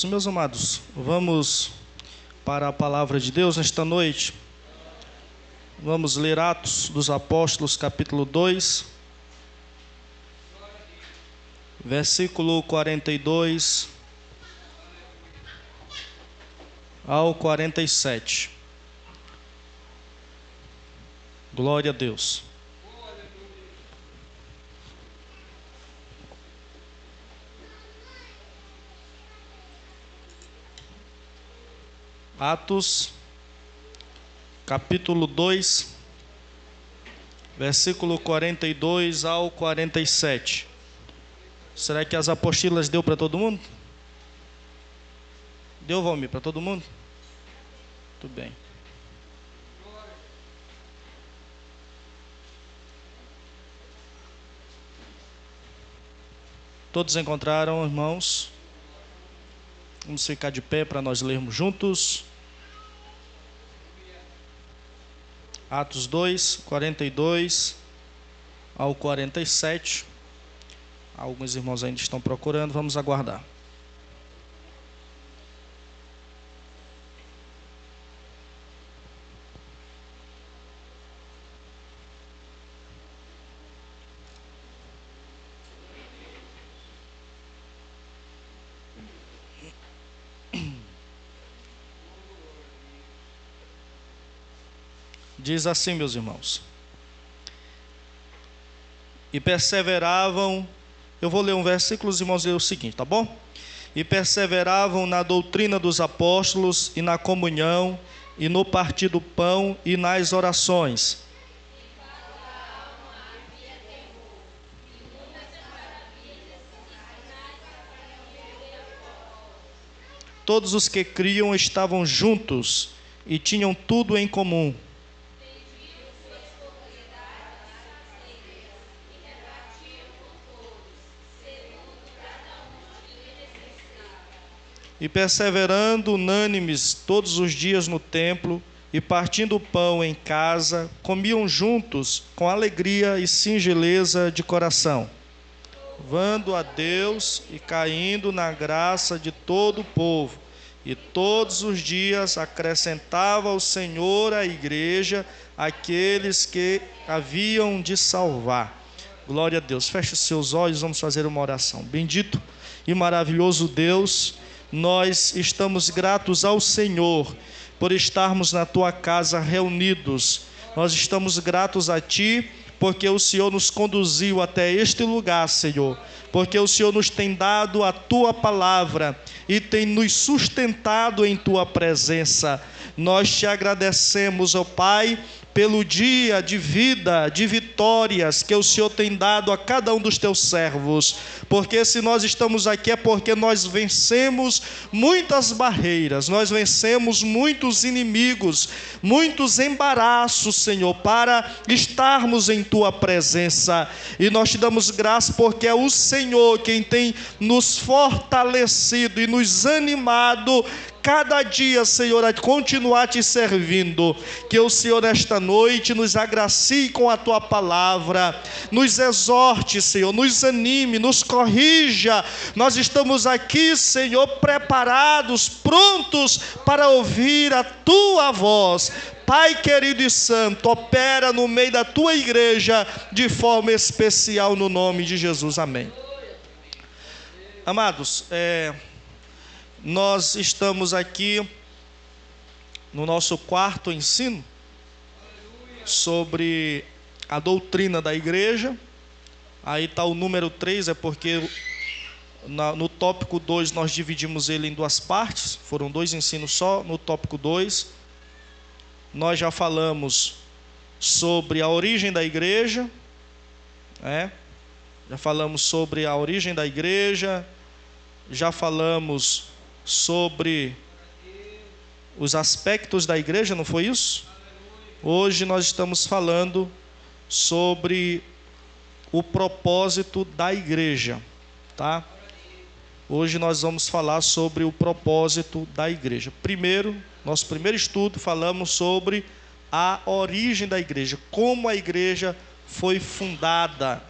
Meus amados, vamos para a palavra de Deus nesta noite. Vamos ler Atos dos Apóstolos, capítulo 2, versículo 42 ao 47. Glória a Deus. Atos, capítulo 2, versículo 42 ao 47. Será que as apostilas deu para todo mundo? Deu, Valmir, para todo mundo? Muito bem. Todos encontraram, irmãos? Vamos ficar de pé para nós lermos juntos. Atos 2, 42 ao 47. Alguns irmãos ainda estão procurando, vamos aguardar. Diz assim, meus irmãos: e perseveravam. Eu vou ler um versículo, os irmãos lerem o seguinte, tá bom? E perseveravam na doutrina dos apóstolos, e na comunhão, e no partir do pão, e nas orações. Todos os que criam estavam juntos, e tinham tudo em comum. E perseverando unânimes todos os dias no templo, e partindo o pão em casa, comiam juntos com alegria e singeleza de coração, louvando a Deus e caindo na graça de todo o povo. E todos os dias acrescentava o Senhor à igreja aqueles que haviam de salvar. Glória a Deus. Feche os seus olhos, vamos fazer uma oração. Bendito e maravilhoso Deus, nós estamos gratos ao Senhor por estarmos na Tua casa reunidos. Nós estamos gratos a Ti porque o Senhor nos conduziu até este lugar, Senhor. Porque o Senhor nos tem dado a Tua palavra e tem nos sustentado em Tua presença. Nós Te agradecemos, ó Pai, pelo dia de vida, de vitórias que o Senhor tem dado a cada um dos Teus servos. Porque se nós estamos aqui é porque nós vencemos muitas barreiras, nós vencemos muitos inimigos, muitos embaraços, Senhor, para estarmos em Tua presença. E nós Te damos graça porque é o Senhor quem tem nos fortalecido e nos animado cada dia, Senhor, a continuar Te servindo. Que o Senhor nesta noite nos agracie com a Tua palavra, nos exorte, Senhor, nos anime, nos corrija. Nós estamos aqui, Senhor, preparados, prontos para ouvir a Tua voz. Pai querido e santo, opera no meio da Tua igreja de forma especial no nome de Jesus, amém. Amados, nós estamos aqui no nosso quarto ensino sobre a doutrina da igreja. Aí está o número 3, é porque no tópico 2 nós dividimos ele em duas partes, foram 2 ensinos só. No tópico 2 nós já falamos sobre a origem da igreja, já falamos sobre a origem da igreja, já falamos sobre os aspectos da igreja, não foi isso? Hoje nós estamos falando sobre o propósito da igreja, tá? Hoje nós vamos falar sobre o propósito da igreja. Primeiro, nosso primeiro estudo, falamos sobre a origem da igreja, como a igreja foi fundada.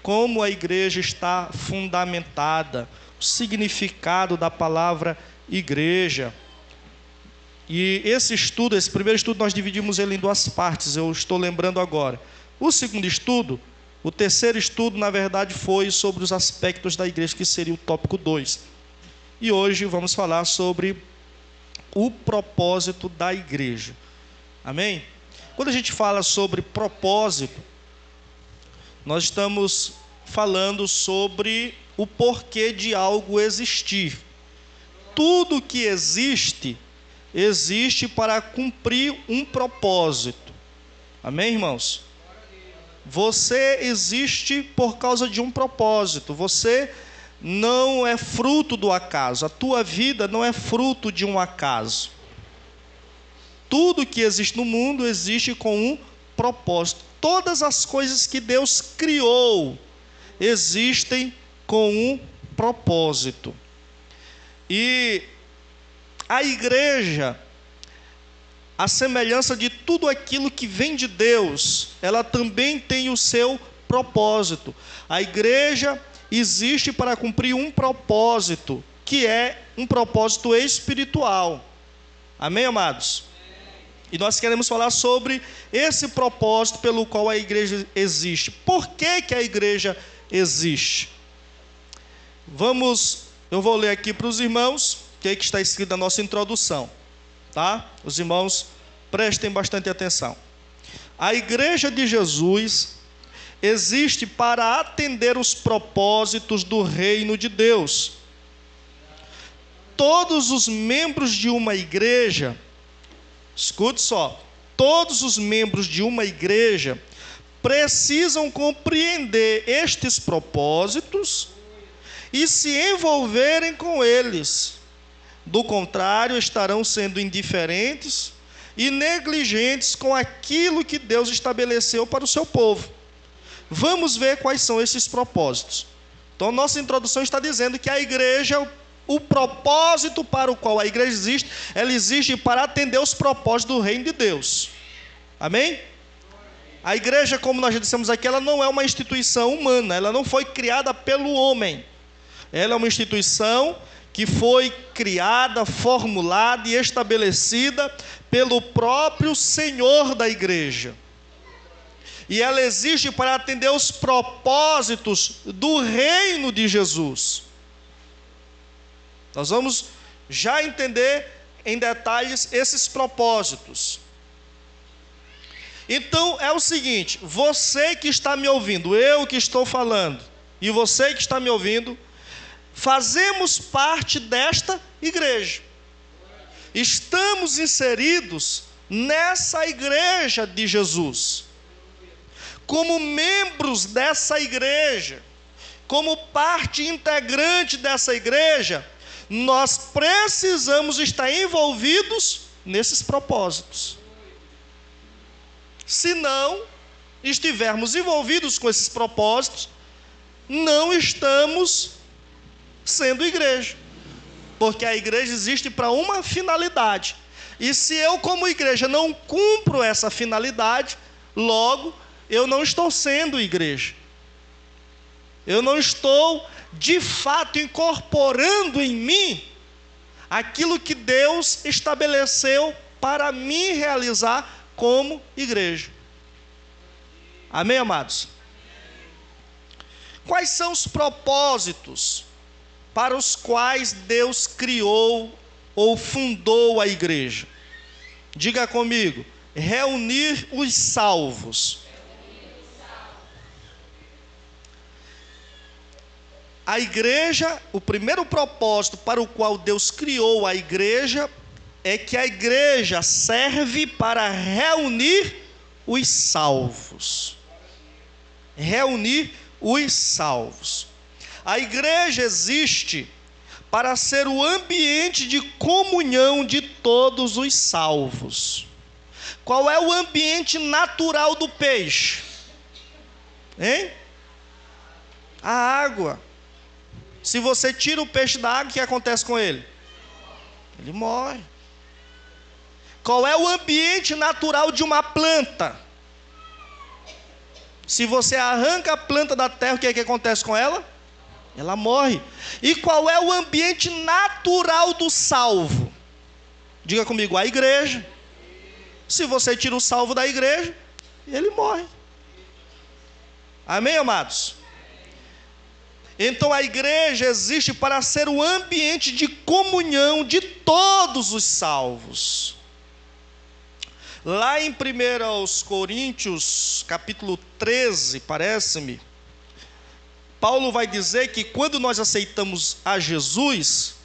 como a igreja está fundamentada, o significado da palavra igreja. E esse primeiro estudo, nós dividimos ele em duas partes, eu estou lembrando agora. O segundo estudo, o terceiro estudo, na verdade, foi sobre os aspectos da igreja, que seria o tópico 2. E hoje vamos falar sobre o propósito da igreja. Amém? Quando a gente fala sobre propósito, nós estamos falando sobre o porquê de algo existir. Tudo que existe para cumprir um propósito. Amém, irmãos? Você existe por causa de um propósito. Você não é fruto do acaso. A tua vida não é fruto de um acaso. Tudo que existe no mundo existe com um propósito. Todas as coisas que Deus criou existem com um propósito. E a igreja, a semelhança de tudo aquilo que vem de Deus, ela também tem o seu propósito. A igreja existe para cumprir um propósito, que é um propósito espiritual. Amém, amados? E nós queremos falar sobre esse propósito pelo qual a igreja existe. Por que que a igreja existe? Eu vou ler aqui para os irmãos, que está escrito na nossa introdução, tá? Os irmãos prestem bastante atenção. A igreja de Jesus existe para atender os propósitos do reino de Deus. Todos os membros de uma igreja, escute só, todos os membros de uma igreja precisam compreender estes propósitos e se envolverem com eles. Do contrário, estarão sendo indiferentes e negligentes com aquilo que Deus estabeleceu para o seu povo. Vamos ver quais são esses propósitos. Então, nossa introdução está dizendo que a igreja, o propósito para o qual a igreja existe, ela existe para atender os propósitos do reino de Deus. Amém? A igreja, como nós já dissemos aqui, ela não é uma instituição humana, ela não foi criada pelo homem. Ela é uma instituição que foi criada, formulada e estabelecida pelo próprio Senhor da igreja. E ela existe para atender os propósitos do reino de Jesus. Nós vamos já entender em detalhes esses propósitos. Então é o seguinte, você que está me ouvindo, eu que estou falando, e você que está me ouvindo, fazemos parte desta igreja. Estamos inseridos nessa igreja de Jesus. Como membros dessa igreja, como parte integrante dessa igreja, nós precisamos estar envolvidos nesses propósitos. Se não estivermos envolvidos com esses propósitos, não estamos sendo igreja, porque a igreja existe para uma finalidade, e se eu como igreja não cumpro essa finalidade, logo eu não estou sendo igreja, eu não estou de fato incorporando em mim aquilo que Deus estabeleceu para mim realizar como igreja. Amém, amados? Quais são os propósitos para os quais Deus criou ou fundou a igreja? Diga comigo: reunir os salvos. A igreja, o primeiro propósito para o qual Deus criou a igreja é que a igreja serve para reunir os salvos. Reunir os salvos. A igreja existe para ser o ambiente de comunhão de todos os salvos. Qual é o ambiente natural do peixe? Hein? A água. Se você tira o peixe da água, o que acontece com ele? Ele morre. Qual é o ambiente natural de uma planta? Se você arranca a planta da terra, o que é que acontece com ela? Ela morre. E qual é o ambiente natural do salvo? Diga comigo, a igreja. Se você tira o salvo da igreja, ele morre. Amém, amados? Então a igreja existe para ser o ambiente de comunhão de todos os salvos. Lá em 1 Coríntios, capítulo 13, parece-me, Paulo vai dizer que quando nós aceitamos a Jesus,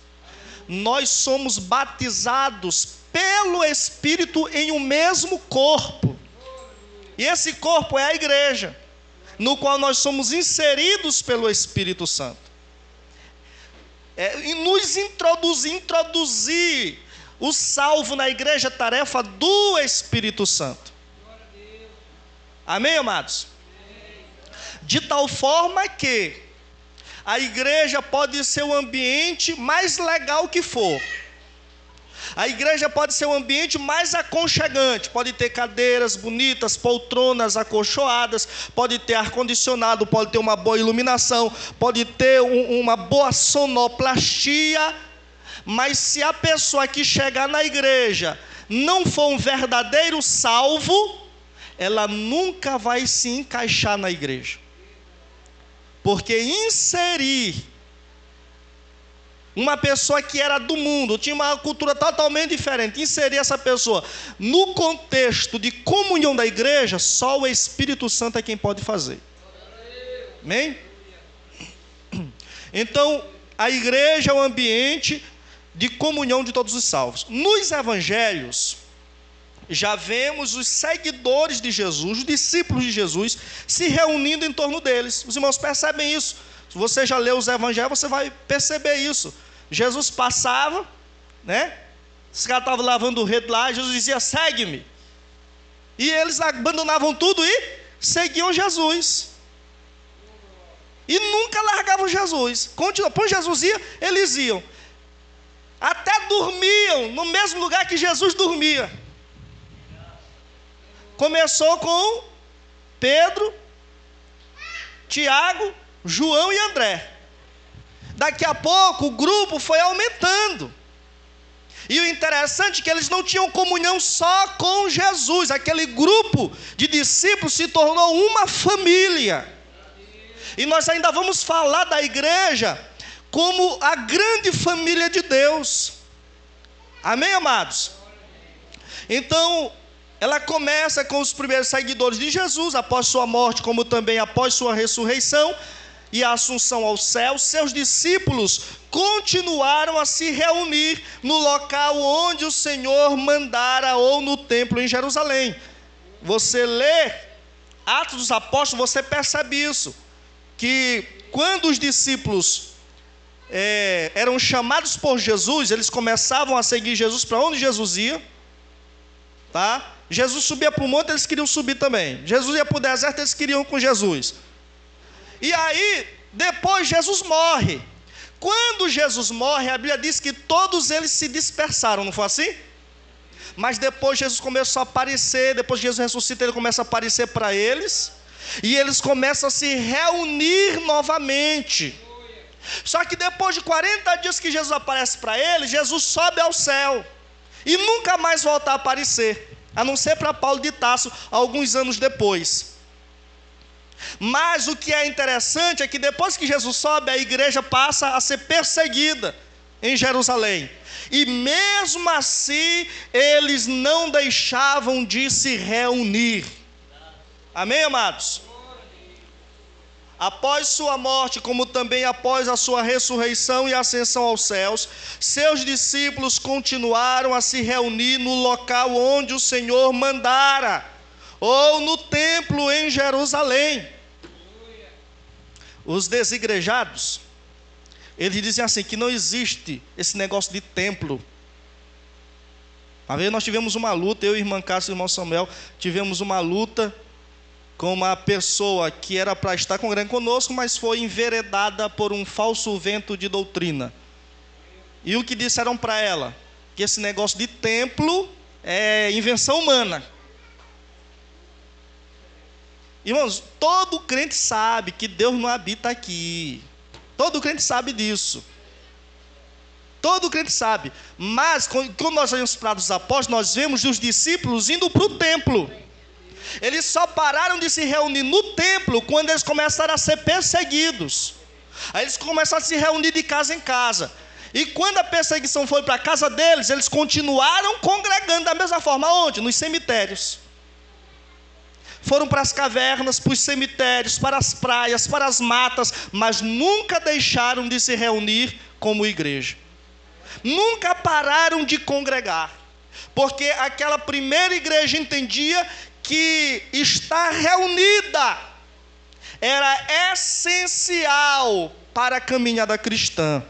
nós somos batizados pelo Espírito em um mesmo corpo. E esse corpo é a igreja, no qual nós somos inseridos pelo Espírito Santo. E nos introduzir o salvo na igreja é tarefa do Espírito Santo. Amém, amados? De tal forma que a igreja pode ser o ambiente mais legal que for. A igreja pode ser o ambiente mais aconchegante. Pode ter cadeiras bonitas, poltronas acolchoadas, pode ter ar-condicionado, pode ter uma boa iluminação, pode ter uma boa sonoplastia. Mas se a pessoa que chegar na igreja não for um verdadeiro salvo, ela nunca vai se encaixar na igreja. Porque inserir uma pessoa que era do mundo, tinha uma cultura totalmente diferente, inserir essa pessoa no contexto de comunhão da igreja, só o Espírito Santo é quem pode fazer. Amém? Então, a igreja é o ambiente de comunhão de todos os salvos. Nos evangelhos, já vemos os seguidores de Jesus, os discípulos de Jesus, se reunindo em torno deles. Os irmãos percebem isso. Se você já leu os evangelhos, você vai perceber isso. Jesus passava, né? Os caras estavam lavando o rede lá, Jesus dizia, segue-me. E eles abandonavam tudo e seguiam Jesus. E nunca largavam Jesus. Quando Jesus ia, eles iam. Até dormiam no mesmo lugar que Jesus dormia. Começou com Pedro, Tiago, João e André. Daqui a pouco o grupo foi aumentando. E o interessante é que eles não tinham comunhão só com Jesus. Aquele grupo de discípulos se tornou uma família. E nós ainda vamos falar da igreja como a grande família de Deus. Amém, amados? Então, ela começa com os primeiros seguidores de Jesus, após sua morte, como também após sua ressurreição e a assunção ao céu. Seus discípulos continuaram a se reunir no local onde o Senhor mandara, ou no templo em Jerusalém. Você lê Atos dos Apóstolos, você percebe isso, que quando os discípulos eram chamados por Jesus, eles começavam a seguir Jesus para onde Jesus ia, tá? Jesus subia para o monte, eles queriam subir também. Jesus ia para o deserto, eles queriam ir com Jesus. E aí, depois Jesus morre. Quando Jesus morre, a Bíblia diz que todos eles se dispersaram, não foi assim? Mas depois Jesus começou a aparecer, depois que Jesus ressuscita, ele começa a aparecer para eles, e eles começam a se reunir novamente. Só que depois de 40 dias que Jesus aparece para eles, Jesus sobe ao céu, e nunca mais volta a aparecer, a não ser para Paulo de Tarso, alguns anos depois. Mas o que é interessante é que depois que Jesus sobe, a igreja passa a ser perseguida em Jerusalém. E mesmo assim, eles não deixavam de se reunir. Amém, amados? Após sua morte, como também após a sua ressurreição e ascensão aos céus, seus discípulos continuaram a se reunir no local onde o Senhor mandara, ou no templo em Jerusalém. Os desigrejados, eles dizem assim, que não existe esse negócio de templo. Uma vez nós tivemos uma luta, eu e a irmã Cássia e o irmão Samuel, tivemos uma luta com uma pessoa que era para estar congregando conosco, mas foi enveredada por um falso vento de doutrina. E o que disseram para ela? Que esse negócio de templo é invenção humana. Irmãos, todo crente sabe que Deus não habita aqui. Todo crente sabe disso. Todo crente sabe. Mas, quando nós olhamos para os apóstolos, nós vemos os discípulos indo para o templo. Eles só pararam de se reunir no templo quando eles começaram a ser perseguidos. Aí eles começaram a se reunir de casa em casa. E quando a perseguição foi para a casa deles, eles continuaram congregando da mesma forma. Onde? Nos cemitérios. Foram para as cavernas, para os cemitérios, para as praias, para as matas, mas nunca deixaram de se reunir como igreja. Nunca pararam de congregar, porque aquela primeira igreja entendia que estar reunida era essencial para a caminhada cristã.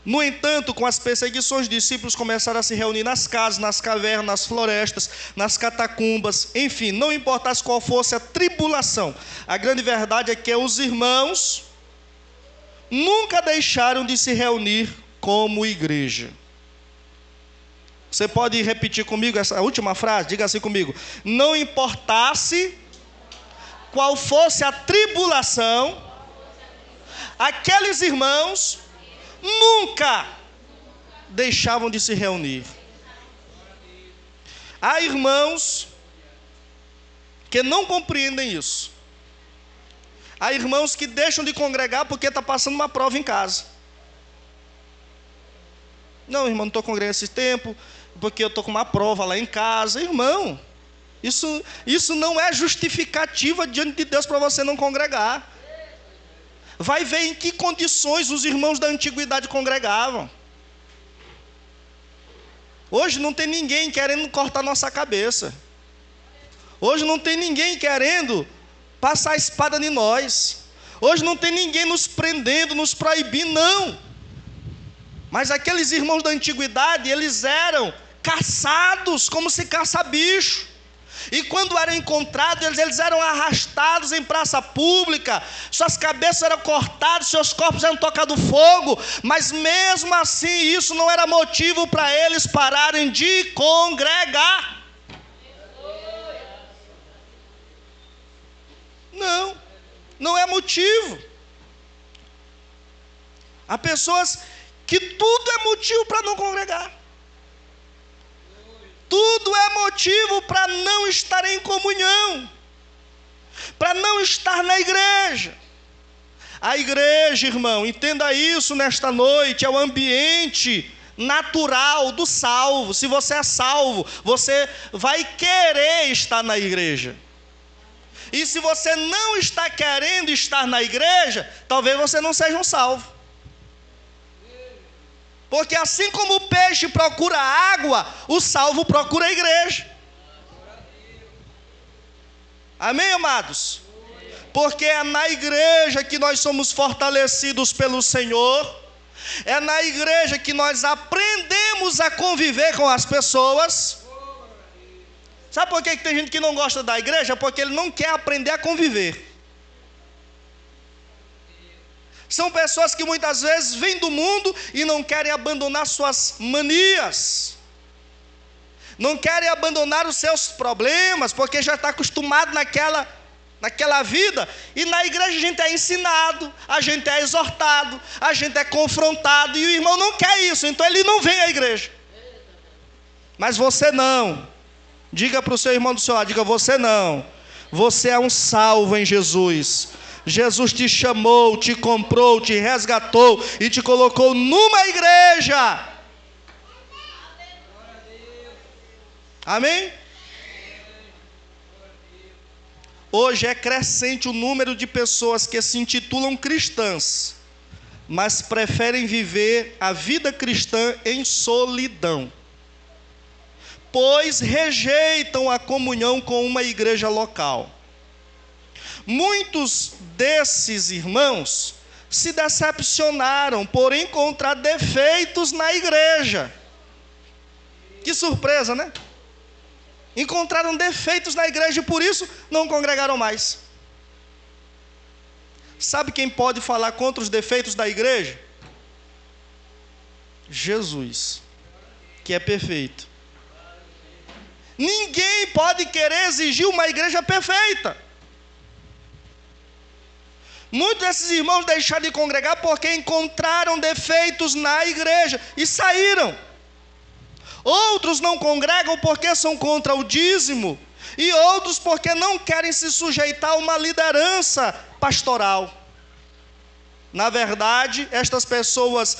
No entanto, com as perseguições, os discípulos começaram a se reunir nas casas, nas cavernas, nas florestas, nas catacumbas, enfim, não importasse qual fosse a tribulação. A grande verdade é que os irmãos nunca deixaram de se reunir como igreja. Você pode repetir comigo essa última frase? Diga assim comigo: não importasse qual fosse a tribulação, aqueles irmãos nunca deixavam de se reunir. Há irmãos que não compreendem isso. Há irmãos que deixam de congregar porque está passando uma prova em casa. Não, irmão, não estou congregando esse tempo porque eu estou com uma prova lá em casa. Irmão, isso não é justificativa diante de Deus para você não congregar. Vai ver em que condições os irmãos da antiguidade congregavam. Hoje não tem ninguém querendo cortar nossa cabeça. Hoje não tem ninguém querendo passar a espada em nós. Hoje não tem ninguém nos prendendo, nos proibindo, não. Mas aqueles irmãos da antiguidade, eles eram caçados como se caça bicho. E quando eram encontrados, eles eram arrastados em praça pública, suas cabeças eram cortadas, seus corpos eram tocados fogo, mas mesmo assim isso não era motivo para eles pararem de congregar. Não é motivo. Há pessoas que tudo é motivo para não congregar. Tudo é motivo para não estar em comunhão, para não estar na igreja. A igreja, irmão, entenda isso nesta noite, é o ambiente natural do salvo. Se você é salvo, você vai querer estar na igreja. E se você não está querendo estar na igreja, talvez você não seja um salvo. Porque assim como o peixe procura água, o salvo procura a igreja. Amém, amados? Porque é na igreja que nós somos fortalecidos pelo Senhor. É na igreja que nós aprendemos a conviver com as pessoas. Sabe por que tem gente que não gosta da igreja? Porque ele não quer aprender a conviver. São pessoas que muitas vezes vêm do mundo e não querem abandonar suas manias. Não querem abandonar os seus problemas, porque já está acostumado naquela vida. E na igreja a gente é ensinado, a gente é exortado, a gente é confrontado. E o irmão não quer isso, então ele não vem à igreja. Mas você não. Diga para o seu irmão do seu lado, diga: você não. Você é um salvo em Jesus. Jesus te chamou, te comprou, te resgatou e te colocou numa igreja. Amém? Hoje é crescente o número de pessoas que se intitulam cristãs, mas preferem viver a vida cristã em solidão, pois rejeitam a comunhão com uma igreja local. Muitos desses irmãos se decepcionaram por encontrar defeitos na igreja. Que surpresa, né? Encontraram defeitos na igreja e por isso não congregaram mais. Sabe quem pode falar contra os defeitos da igreja? Jesus, que é perfeito. Ninguém pode querer exigir uma igreja perfeita. Muitos desses irmãos deixaram de congregar porque encontraram defeitos na igreja e saíram. Outros não congregam porque são contra o dízimo, e outros porque não querem se sujeitar a uma liderança pastoral. Na verdade, estas pessoas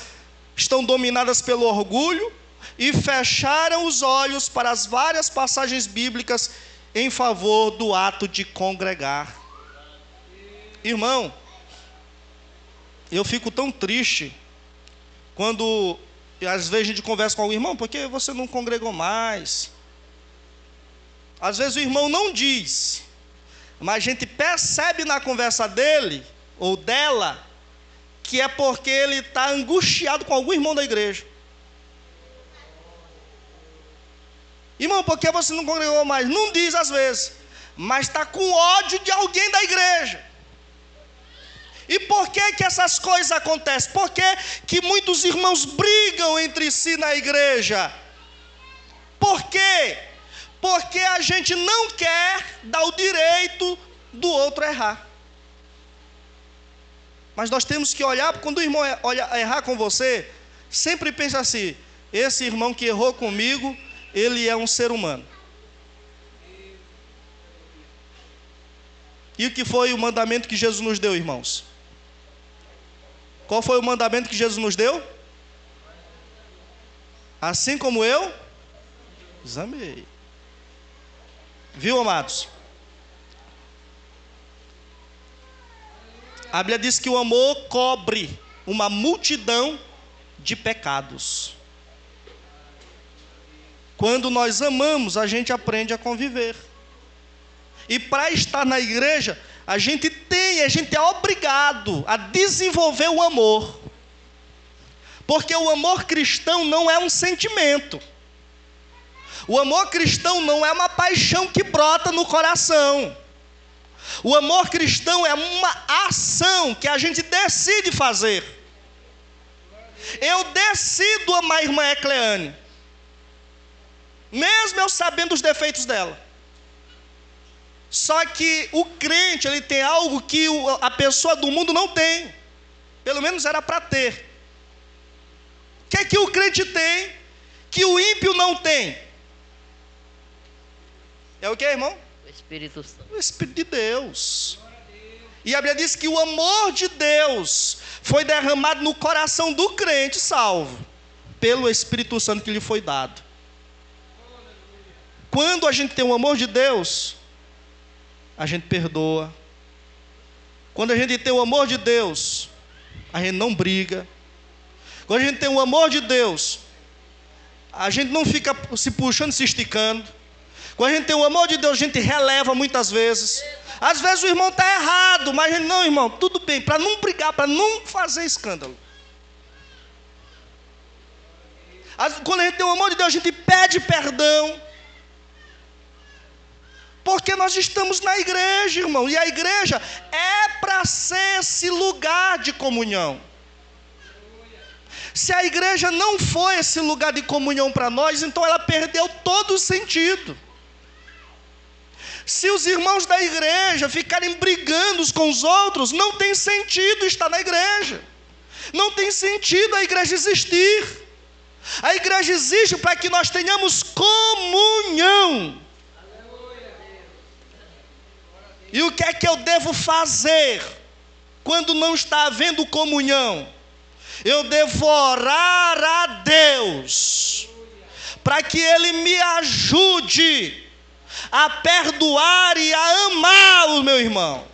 estão dominadas pelo orgulho e fecharam os olhos para as várias passagens bíblicas em favor do ato de congregar. Irmão, eu fico tão triste quando às vezes a gente conversa com algum irmão, por que você não congregou mais? Às vezes o irmão não diz, mas a gente percebe na conversa dele ou dela que é porque ele está angustiado com algum irmão da igreja. Irmão, por que você não congregou mais? Não diz às vezes, mas está com ódio de alguém da igreja. E por que que essas coisas acontecem? Por que que muitos irmãos brigam entre si na igreja? Por quê? Porque a gente não quer dar o direito do outro errar. Mas nós temos que olhar, quando o irmão errar com você, sempre pensa assim, esse irmão que errou comigo, ele é um ser humano. E o que foi o mandamento que Jesus nos deu, irmãos? Qual foi o mandamento que Jesus nos deu? Assim como eu os amei. Viu, amados? A Bíblia diz que o amor cobre uma multidão de pecados. Quando nós amamos, a gente aprende a conviver. E para estar na igreja, a gente é obrigado a desenvolver o amor. Porque o amor cristão não é um sentimento. O amor cristão não é uma paixão que brota no coração. O amor cristão é uma ação que a gente decide fazer. Eu decido amar a irmã Ecleane, mesmo eu sabendo os defeitos dela. Só que o crente, ele tem algo que a pessoa do mundo não tem. Pelo menos era para ter. O que é que o crente tem que o ímpio não tem? É o que, irmão? O Espírito Santo. O Espírito de Deus. E a Bíblia diz que o amor de Deus foi derramado no coração do crente salvo, pelo Espírito Santo que lhe foi dado. Quando a gente tem o amor de Deus, a gente perdoa. Quando a gente tem o amor de Deus, a gente não briga. Quando a gente tem o amor de Deus, a gente não fica se puxando, se esticando. Quando a gente tem o amor de Deus, a gente releva muitas vezes. Às vezes o irmão está errado, mas a gente, não, irmão, tudo bem, para não brigar, para não fazer escândalo. Quando a gente tem o amor de Deus, a gente pede perdão. Porque nós estamos na igreja, irmão. E a igreja é para ser esse lugar de comunhão. Se a igreja não for esse lugar de comunhão para nós, então ela perdeu todo o sentido. Se os irmãos da igreja ficarem brigando uns com os outros, não tem sentido estar na igreja. Não tem sentido a igreja existir. A igreja existe para que nós tenhamos comunhão. E o que é que eu devo fazer quando não está havendo comunhão? Eu devo orar a Deus para que Ele me ajude a perdoar e a amar o meu irmão.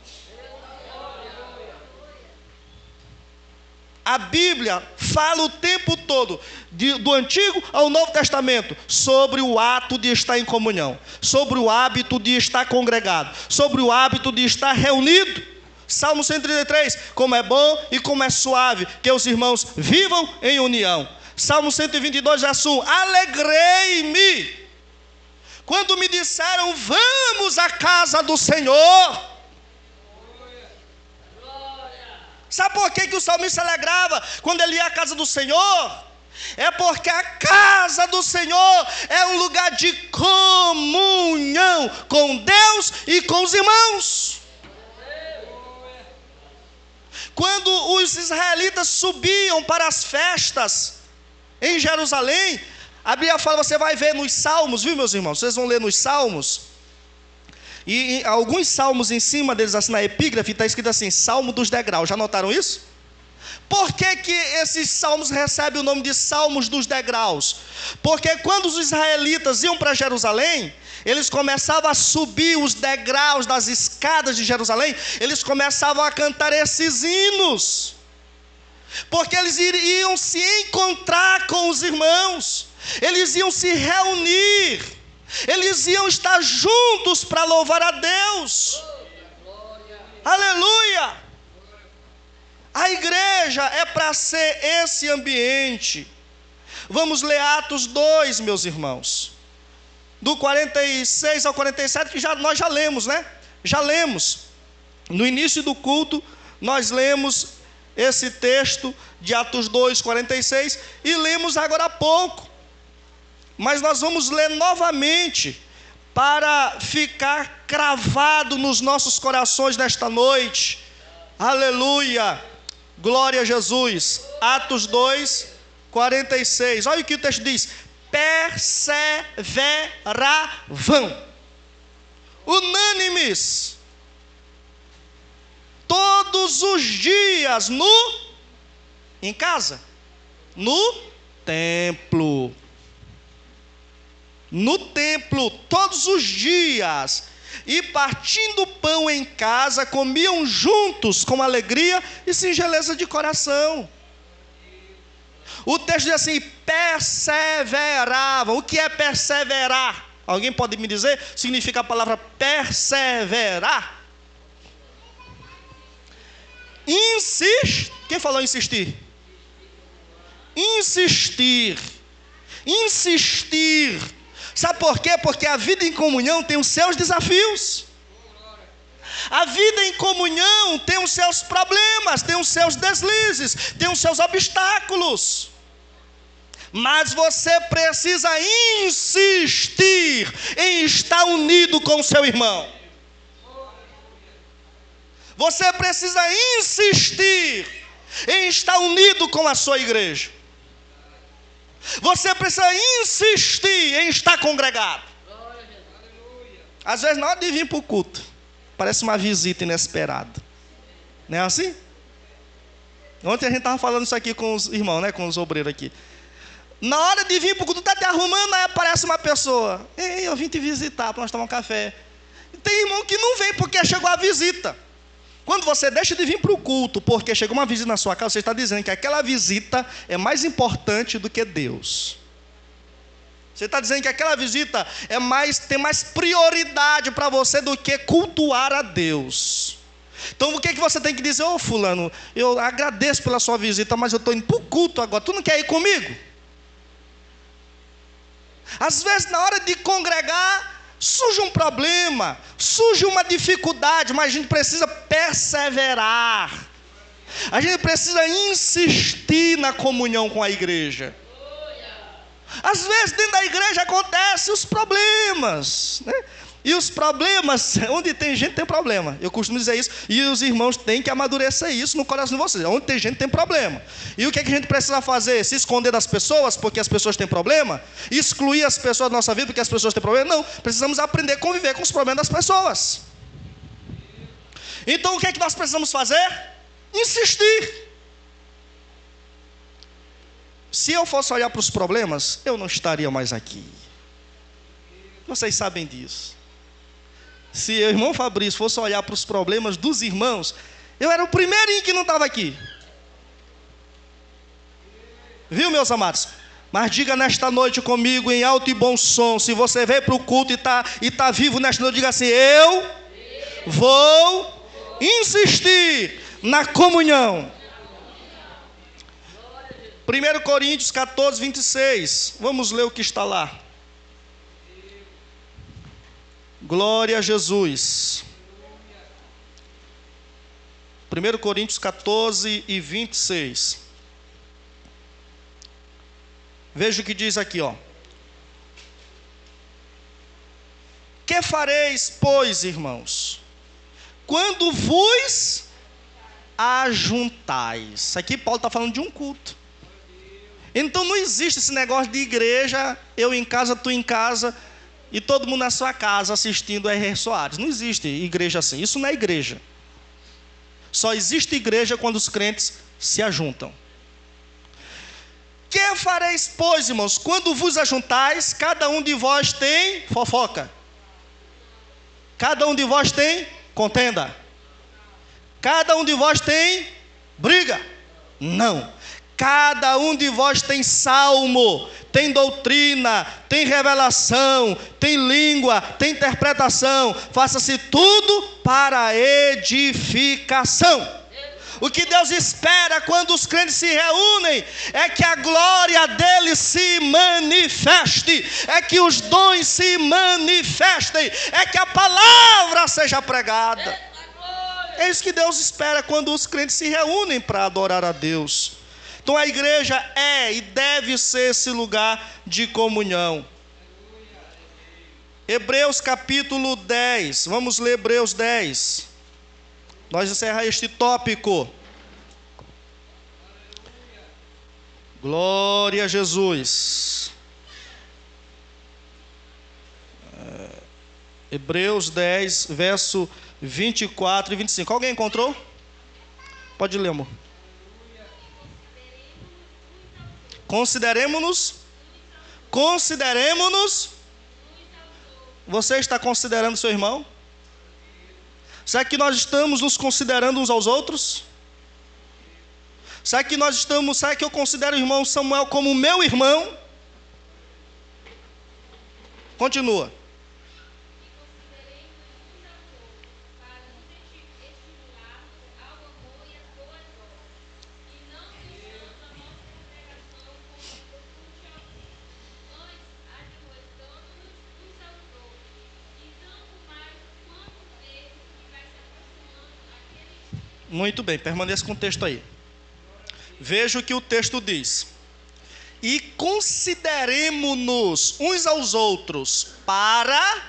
A Bíblia fala o tempo todo, do Antigo ao Novo Testamento, sobre o ato de estar em comunhão, sobre o hábito de estar congregado, sobre o hábito de estar reunido. Salmo 133, como é bom e como é suave que os irmãos vivam em união. Salmo 122, verso 1, alegrei-me quando me disseram, vamos à casa do Senhor. Sabe por que o salmista se alegrava quando ele ia à casa do Senhor? É porque a casa do Senhor é um lugar de comunhão com Deus e com os irmãos. Quando os israelitas subiam para as festas em Jerusalém, a Bíblia fala, você vai ver nos Salmos, viu, meus irmãos? Vocês vão ler nos Salmos. E alguns salmos em cima deles, assim, na epígrafe, está escrito assim, Salmo dos degraus. Já notaram isso? Por que esses salmos recebem o nome de Salmos dos degraus? Porque quando os israelitas iam para Jerusalém, eles começavam a subir os degraus das escadas de Jerusalém, eles começavam a cantar esses hinos, porque eles iriam se encontrar com os irmãos, eles iam se reunir, eles iam estar juntos para louvar a Deus. Aleluia! A igreja é para ser esse ambiente. Vamos ler Atos 2, meus irmãos, do 46 ao 47, que nós já lemos, né? Já lemos. No início do culto, nós lemos esse texto de Atos 2, 46, e lemos agora há pouco. Mas nós vamos ler novamente, para ficar cravado nos nossos corações nesta noite. Aleluia! Glória a Jesus. Atos 2, 46. Olha o que o texto diz. Perseveravam, unânimes, todos os dias em casa, no templo, todos os dias, e partindo o pão em casa, comiam juntos com alegria e singeleza de coração. O texto diz assim, perseveravam. O que é perseverar? Alguém pode me dizer? Significa a palavra perseverar. Quem falou insistir? Insistir. Sabe por quê? Porque a vida em comunhão tem os seus desafios. A vida em comunhão tem os seus problemas, tem os seus deslizes, tem os seus obstáculos. Mas você precisa insistir em estar unido com o seu irmão. Você precisa insistir em estar unido com a sua igreja. Você precisa insistir em estar congregado. Às vezes, na hora de vir para o culto, parece uma visita inesperada. Não é assim? Ontem a gente estava falando isso aqui com os irmãos, né? Com os obreiros aqui. Na hora de vir para o culto, está te arrumando, aí aparece uma pessoa. Ei, eu vim te visitar para nós tomar um café. Tem irmão que não vem porque chegou a visita. Quando você deixa de vir para o culto porque chegou uma visita na sua casa, você está dizendo que aquela visita é mais importante do que Deus. Você está dizendo que aquela visita tem mais prioridade para você do que cultuar a Deus. Então o que você tem que dizer? Ô fulano, eu agradeço pela sua visita, mas eu estou indo para o culto agora, tu não quer ir comigo? Às vezes na hora de congregar, surge um problema, surge uma dificuldade, mas a gente precisa perseverar. A gente precisa insistir na comunhão com a igreja. Às vezes dentro da igreja acontecem os problemas, né? E os problemas, onde tem gente tem problema. Eu costumo dizer isso. E os irmãos têm que amadurecer isso no coração de vocês. Onde tem gente tem problema. E o que a gente precisa fazer? Se esconder das pessoas porque as pessoas têm problema? Excluir as pessoas da nossa vida porque as pessoas têm problema? Não. Precisamos aprender a conviver com os problemas das pessoas. Então o que nós precisamos fazer? Insistir. Se eu fosse olhar para os problemas, eu não estaria mais aqui. Vocês sabem disso. Se o irmão Fabrício fosse olhar para os problemas dos irmãos, eu era o primeirinho que não estava aqui. Viu, meus amados? Mas diga nesta noite comigo em alto e bom som. Se você veio para o culto e tá vivo nesta noite, diga assim: eu vou insistir na comunhão. 1 Coríntios 14, 26. Vamos ler o que está lá. Glória a Jesus. 1 Coríntios 14 e 26. Veja o que diz aqui, ó. Que fareis, pois, irmãos, quando vos ajuntais? Aqui Paulo está falando de um culto. Então não existe esse negócio de igreja, eu em casa, tu em casa, e todo mundo na sua casa assistindo a R. Soares. Não existe igreja assim, isso não é igreja. Só existe igreja quando os crentes se ajuntam. Que fareis, pois, irmãos, quando vos ajuntais, cada um de vós tem fofoca. Cada um de vós tem contenda. Cada um de vós tem briga. Não. Cada um de vós tem salmo, tem doutrina, tem revelação, tem língua, tem interpretação. Faça-se tudo para edificação. O que Deus espera quando os crentes se reúnem é que a glória dele se manifeste, é que os dons se manifestem, é que a palavra seja pregada. É isso que Deus espera quando os crentes se reúnem para adorar a Deus. Então a igreja é e deve ser esse lugar de comunhão. Hebreus capítulo 10, vamos ler Hebreus 10. Nós encerramos este tópico. Glória a Jesus. Hebreus 10, verso 24 e 25. Alguém encontrou? Pode ler, amor. Consideremos-nos. Você está considerando seu irmão? Será que nós estamos nos considerando uns aos outros? Será que eu considero o irmão Samuel como meu irmão? Continua. Muito bem, permaneça com o texto aí. Veja o que o texto diz. E consideremo-nos uns aos outros para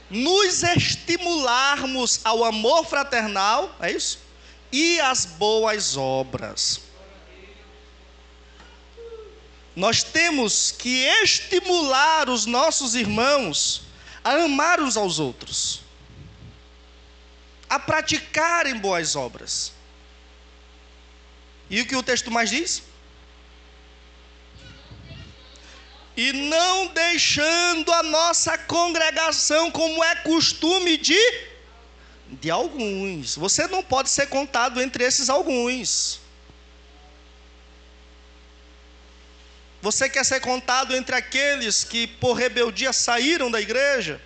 nos estimularmos ao amor fraternal, é isso? E às boas obras. Nós temos que estimular os nossos irmãos a amar uns aos outros, a praticarem boas obras. E o que o texto mais diz? E não deixando a nossa congregação, como é costume de alguns. Você não pode ser contado entre esses alguns. Você quer ser contado entre aqueles que por rebeldia saíram da igreja?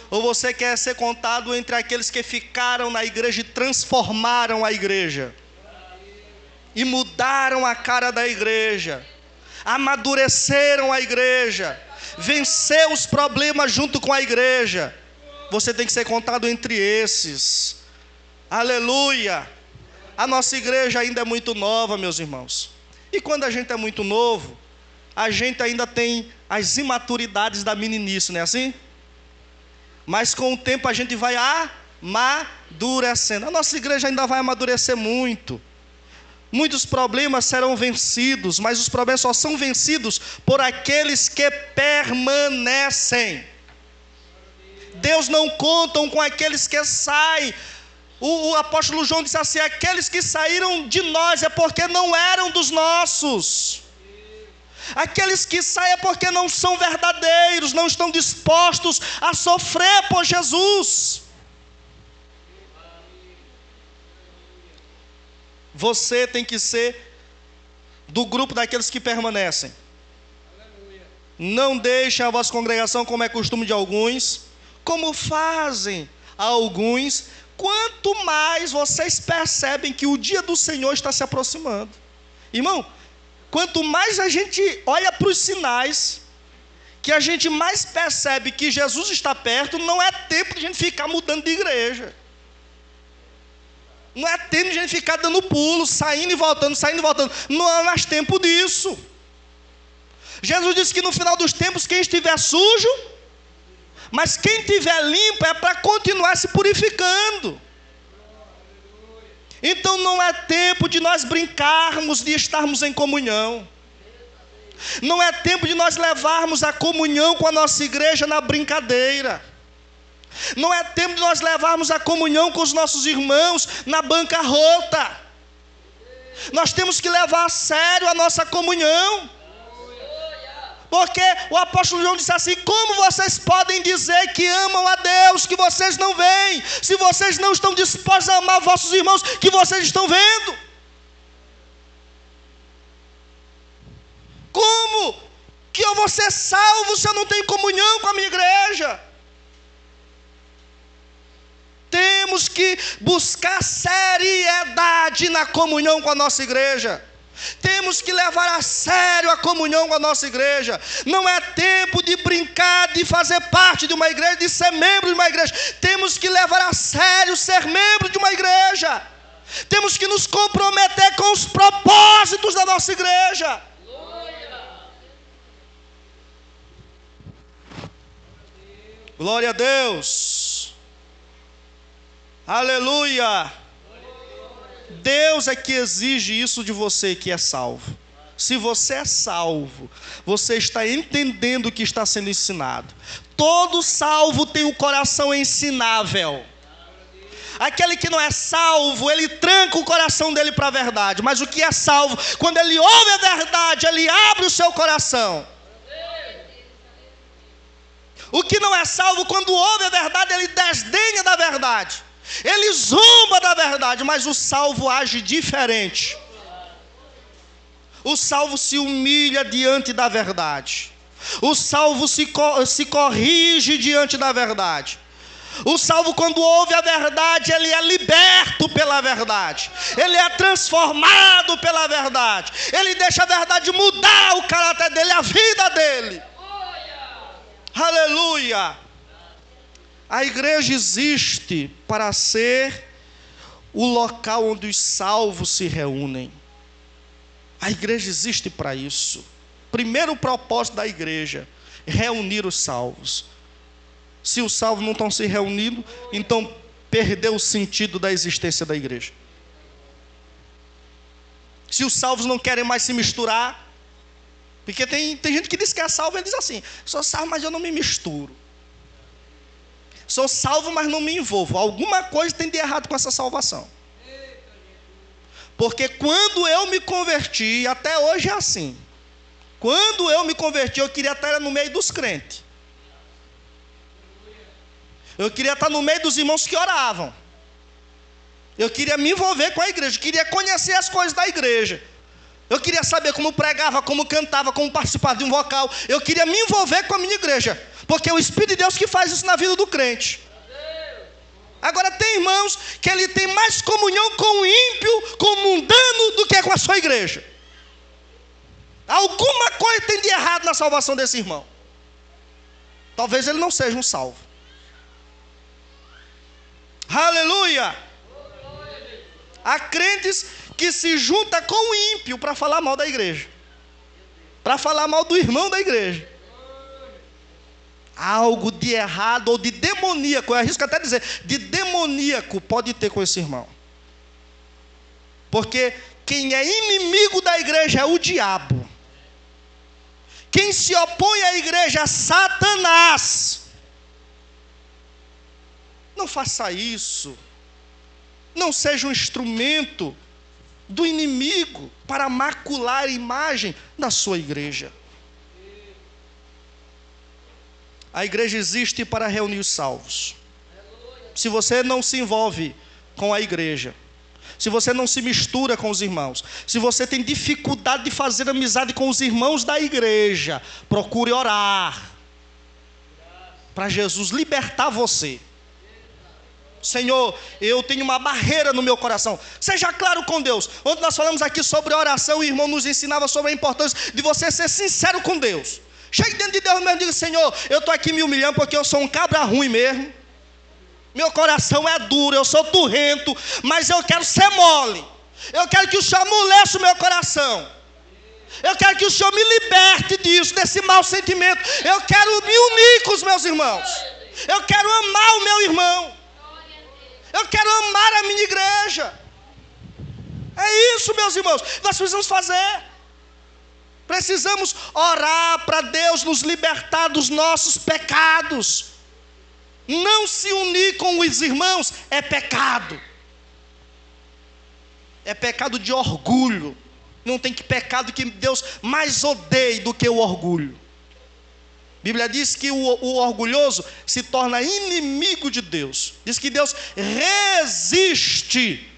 Ou você quer ser contado entre aqueles que ficaram na igreja e transformaram a igreja? E mudaram a cara da igreja, amadureceram a igreja, venceu os problemas junto com a igreja. Você tem que ser contado entre esses. Aleluia! A nossa igreja ainda é muito nova, meus irmãos. E quando a gente é muito novo, a gente ainda tem as imaturidades da meninice, não é assim? Mas com o tempo a gente vai amadurecendo. A nossa igreja ainda vai amadurecer muito. Muitos problemas serão vencidos, mas os problemas só são vencidos por aqueles que permanecem. Deus não conta com aqueles que saem. O apóstolo João disse assim: aqueles que saíram de nós é porque não eram dos nossos. Aqueles que saem é porque não são verdadeiros, não estão dispostos a sofrer por Jesus. Você tem que ser do grupo daqueles que permanecem. Não deixem a vossa congregação, como é costume de alguns, como fazem alguns, quanto mais vocês percebem que o dia do Senhor está se aproximando. Irmão, quanto mais a gente olha para os sinais, que a gente mais percebe que Jesus está perto, não é tempo de a gente ficar mudando de igreja. Não é tempo de a gente ficar dando pulo, saindo e voltando, saindo e voltando. Não é mais tempo disso. Jesus disse que no final dos tempos, quem estiver sujo, mas quem estiver limpo é para continuar se purificando. Então não é tempo de nós brincarmos, de estarmos em comunhão. Não é tempo de nós levarmos a comunhão com a nossa igreja na brincadeira. Não é tempo de nós levarmos a comunhão com os nossos irmãos na bancarrota. Nós temos que levar a sério a nossa comunhão. Porque o apóstolo João disse assim: como vocês podem dizer que amam a Deus, que vocês não veem, se vocês não estão dispostos a amar vossos irmãos, que vocês estão vendo? Como que eu vou ser salvo se eu não tenho comunhão com a minha igreja? Temos que buscar seriedade na comunhão com a nossa igreja. Temos que levar a sério a comunhão com a nossa igreja. Não é tempo de brincar, de fazer parte de uma igreja, de ser membro de uma igreja. Temos que levar a sério ser membro de uma igreja. Temos que nos comprometer com os propósitos da nossa igreja. Glória a Deus. Aleluia. Deus é que exige isso de você que é salvo. Se você é salvo, você está entendendo o que está sendo ensinado. Todo salvo tem o coração ensinável. Aquele que não é salvo, ele tranca o coração dele para a verdade. Mas o que é salvo, quando ele ouve a verdade, ele abre o seu coração. O que não é salvo, quando ouve a verdade, ele desdenha da verdade. Ele zomba da verdade, mas o salvo age diferente. O salvo se humilha diante da verdade. O salvo se corrige diante da verdade. O salvo, quando ouve a verdade, ele é liberto pela verdade. Ele é transformado pela verdade. Ele deixa a verdade mudar o caráter dele, a vida dele. Aleluia! A igreja existe para ser o local onde os salvos se reúnem. A igreja existe para isso. Primeiro propósito da igreja: reunir os salvos. Se os salvos não estão se reunindo, então perdeu o sentido da existência da igreja. Se os salvos não querem mais se misturar, porque tem gente que diz que é salvo e diz assim: sou salvo, mas eu não me misturo. Sou salvo, mas não me envolvo. Alguma coisa tem de errado com essa salvação. Porque quando eu me converti, até hoje é assim. Quando eu me converti, eu queria estar no meio dos crentes. Eu queria estar no meio dos irmãos que oravam. Eu queria me envolver com a igreja. Eu queria conhecer as coisas da igreja. Eu queria saber como pregava, como cantava, como participava de um vocal. Eu queria me envolver com a minha igreja. Porque é o Espírito de Deus que faz isso na vida do crente. Agora tem irmãos que ele tem mais comunhão com o ímpio, com o mundano, do que com a sua igreja. Alguma coisa tem de errado na salvação desse irmão. Talvez ele não seja um salvo. Aleluia! Há crentes que se juntam com o ímpio para falar mal da igreja, para falar mal do irmão da igreja. Algo de errado ou de demoníaco, eu arrisco até dizer, de demoníaco pode ter com esse irmão. Porque quem é inimigo da igreja é o diabo. Quem se opõe à igreja é Satanás. Não faça isso. Não seja um instrumento do inimigo para macular a imagem da sua igreja. A igreja existe para reunir os salvos. Se você não se envolve com a igreja, se você não se mistura com os irmãos, se você tem dificuldade de fazer amizade com os irmãos da igreja, procure orar para Jesus libertar você. Senhor, eu tenho uma barreira no meu coração. Seja claro com Deus. Ontem nós falamos aqui sobre oração, o irmão nos ensinava sobre a importância de você ser sincero com Deus. Chegue dentro de Deus mesmo e diga: Senhor, eu estou aqui me humilhando porque eu sou um cabra ruim mesmo. Meu coração é duro, eu sou turrento, mas eu quero ser mole. Eu quero que o Senhor amoleça o meu coração. Eu quero que o Senhor me liberte disso, desse mau sentimento. Eu quero me unir com os meus irmãos. Eu quero amar o meu irmão. Eu quero amar a minha igreja. É isso, meus irmãos, nós precisamos fazer. Precisamos orar para Deus nos libertar dos nossos pecados. Não se unir com os irmãos é pecado. É pecado de orgulho. Não tem que pecado que Deus mais odeia do que o orgulho. A Bíblia diz que o orgulhoso se torna inimigo de Deus. Diz que Deus resiste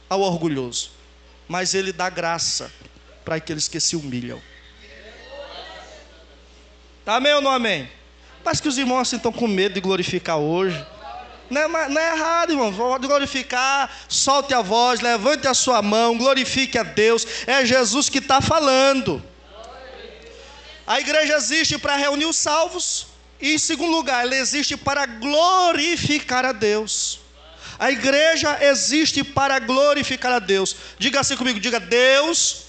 ao orgulhoso, mas Ele dá graça para aqueles que se humilham. Amém ou não amém? Parece que os irmãos assim estão com medo de glorificar hoje. Não é errado, irmão. Pode glorificar, solte a voz, levante a sua mão, glorifique a Deus. É Jesus que está falando. A igreja existe para reunir os salvos. E em segundo lugar, ela existe para glorificar a Deus. A igreja existe para glorificar a Deus. Diga assim comigo, diga: Deus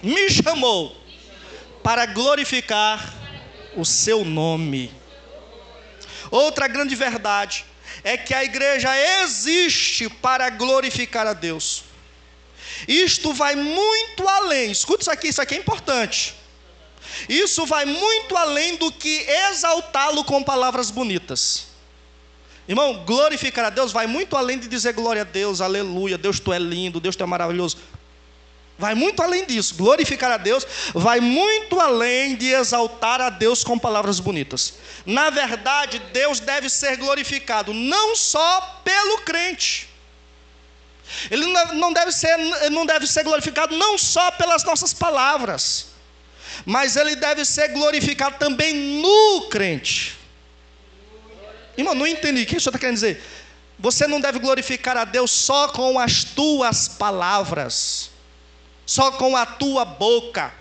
me chamou para glorificar o seu nome. Outra grande verdade é que a igreja existe para glorificar a Deus. Isto vai muito além, escuta isso aqui é importante. Isso vai muito além do que exaltá-lo com palavras bonitas. Irmão, glorificar a Deus vai muito além de dizer glória a Deus, aleluia, Deus tu é lindo, Deus tu é maravilhoso. Vai muito além disso. Glorificar a Deus vai muito além de exaltar a Deus com palavras bonitas. Na verdade, Deus deve ser glorificado não só pelo crente. Ele não deve ser glorificado não só pelas nossas palavras, mas Ele deve ser glorificado também no crente. Irmão, não entendi. O que o senhor está querendo dizer? Você não deve glorificar a Deus só com as tuas palavras, só com a tua boca.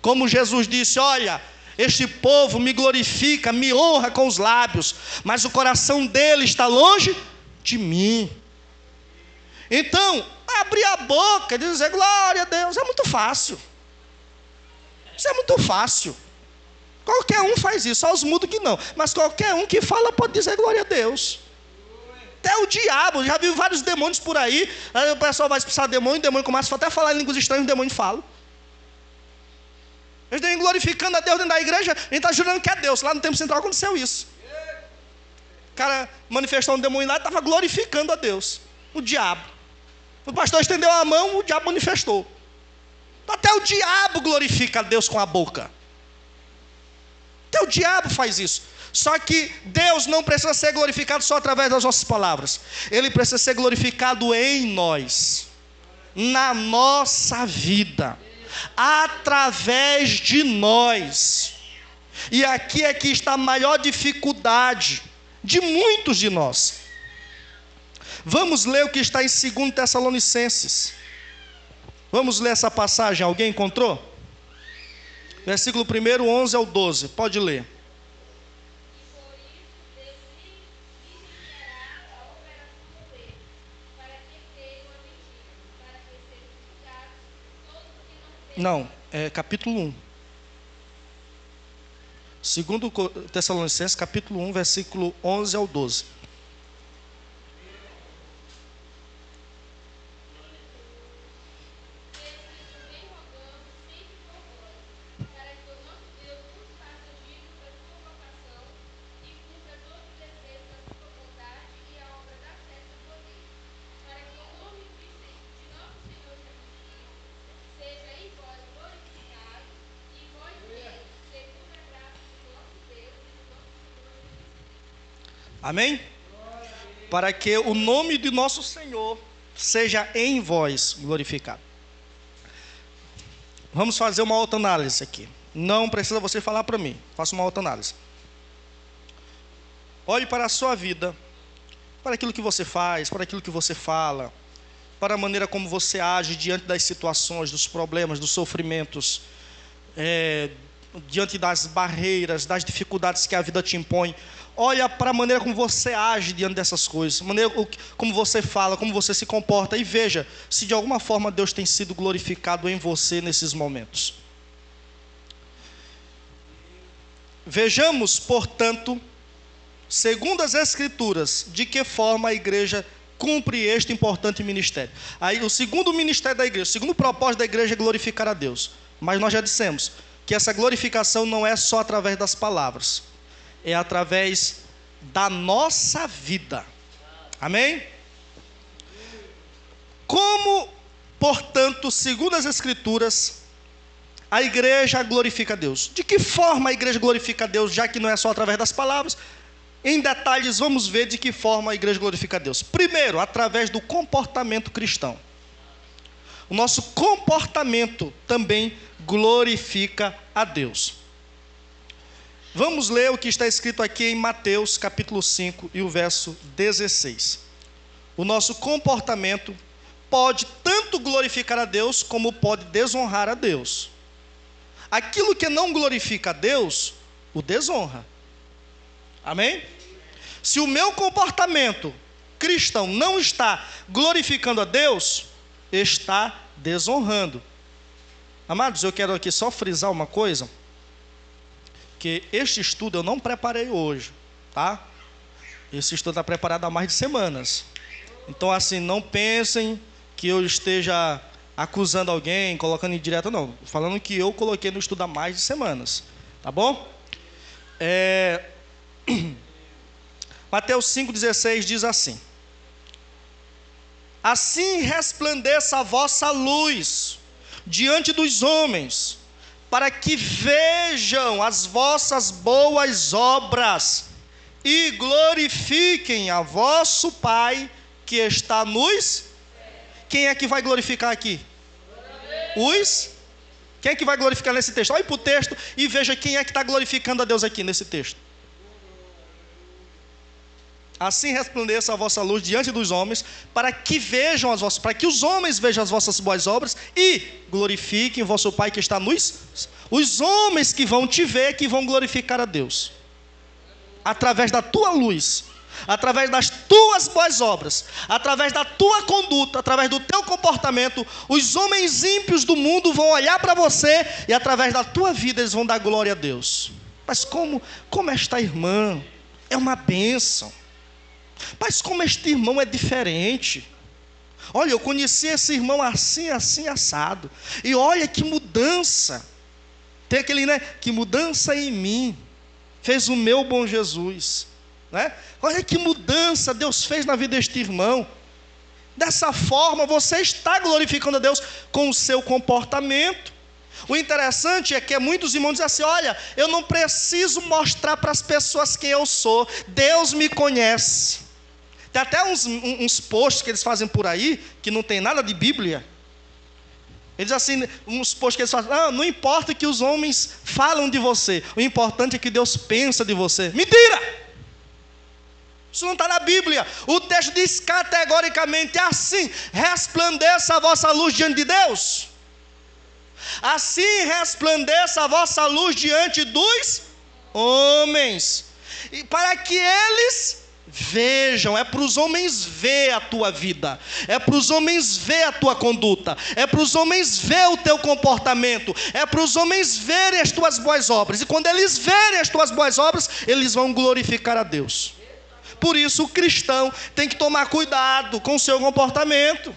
Como Jesus disse: olha, este povo me glorifica, me honra com os lábios, mas o coração dele está longe de mim. Então, abrir a boca e dizer glória a Deus é muito fácil. Isso é muito fácil. Qualquer um faz isso, só os mudos que não. Mas qualquer um que fala pode dizer glória a Deus. Até o diabo, já vi vários demônios por aí. Aí o pessoal vai expulsar demônio, o demônio começa até a falar em línguas estranhas, o demônio fala. Eles estão glorificando a Deus dentro da igreja, a gente está jurando que é Deus. Lá no Templo Central aconteceu isso. O cara manifestou um demônio lá e estava glorificando a Deus, o diabo. O pastor estendeu a mão, o diabo manifestou. Até o diabo glorifica a Deus com a boca. Até o diabo faz isso. Só que Deus não precisa ser glorificado só através das nossas palavras. Ele precisa ser glorificado em nós, na nossa vida, através de nós. E aqui é que está a maior dificuldade de muitos de nós. Vamos ler o que está em 2 Tessalonicenses. Vamos ler essa passagem. Alguém encontrou? Versículo 1, 11 ao 12. Pode ler. Não, é capítulo 1. 2 Tessalonicenses, capítulo 1, versículo 11 ao 12. Amém? Para que o nome de nosso Senhor seja em vós glorificado. Vamos fazer uma outra análise aqui. Não precisa você falar para mim. Faça uma outra análise. Olhe para a sua vida, para aquilo que você faz, para aquilo que você fala, para a maneira como você age diante das situações, dos problemas, dos sofrimentos, diante das barreiras, das dificuldades que a vida te impõe. Olha para a maneira como você age diante dessas coisas, a maneira como você fala, como você se comporta, e veja se de alguma forma Deus tem sido glorificado em você nesses momentos. Vejamos, portanto, segundo as Escrituras, de que forma a igreja cumpre este importante ministério. Aí, o segundo ministério da igreja, o segundo propósito da igreja é glorificar a Deus. Mas nós já dissemos que essa glorificação não é só através das palavras, é através da nossa vida. Amém? Como, portanto, segundo as Escrituras, a igreja glorifica a Deus? De que forma a igreja glorifica a Deus, já que não é só através das palavras? Em detalhes, vamos ver de que forma a igreja glorifica a Deus. Primeiro, através do comportamento cristão. O nosso comportamento também glorifica a Deus. Vamos ler o que está escrito aqui em Mateus capítulo 5 e o verso 16. O nosso comportamento pode tanto glorificar a Deus como pode desonrar a Deus. Aquilo que não glorifica a Deus, o desonra. Amém? Se o meu comportamento cristão não está glorificando a Deus, está desonrando. Amados, eu quero aqui só frisar uma coisa, que este estudo eu não preparei hoje, tá? Esse estudo está preparado há mais de semanas. Então, assim, não pensem que eu esteja acusando alguém, colocando em direto, não. Falando que eu coloquei no estudo há mais de semanas, tá bom? Mateus 5,16 diz assim: assim resplandeça a vossa luz diante dos homens, para que vejam as vossas boas obras e glorifiquem a vosso Pai que está nos... Quem é que vai glorificar aqui? Quem é que vai glorificar nesse texto? Olhe para o texto e veja quem é que está glorificando a Deus aqui nesse texto. Assim resplandeça a vossa luz diante dos homens, para que os homens vejam as vossas boas obras e glorifiquem o vosso Pai que está nos... Os homens que vão te ver, que vão glorificar a Deus, através da tua luz, através das tuas boas obras, através da tua conduta, através do teu comportamento. Os homens ímpios do mundo vão olhar para você e através da tua vida eles vão dar glória a Deus. Mas como esta irmã é uma bênção. Mas como este irmão é diferente. Olha, eu conheci esse irmão assim, assim, assado. E olha que mudança. Tem aquele, né? Que mudança em mim fez o meu bom Jesus, né? Olha que mudança Deus fez na vida deste irmão. Dessa forma você está glorificando a Deus com o seu comportamento. O interessante é que muitos irmãos dizem assim: olha, eu não preciso mostrar para as pessoas quem eu sou, Deus me conhece. Tem até uns posts que eles fazem por aí, que não tem nada de Bíblia. Eles assim, uns posts que eles fazem: não importa que os homens falam de você, o importante é que Deus pensa de você. Mentira! Isso não está na Bíblia. O texto diz categoricamente assim: resplandeça a vossa luz diante de Deus. Assim resplandeça a vossa luz diante dos homens, e para que eles vejam. É para os homens ver a tua vida, é para os homens ver a tua conduta, é para os homens ver o teu comportamento, é para os homens verem as tuas boas obras. E quando eles verem as tuas boas obras, eles vão glorificar a Deus. Por isso o cristão tem que tomar cuidado com o seu comportamento.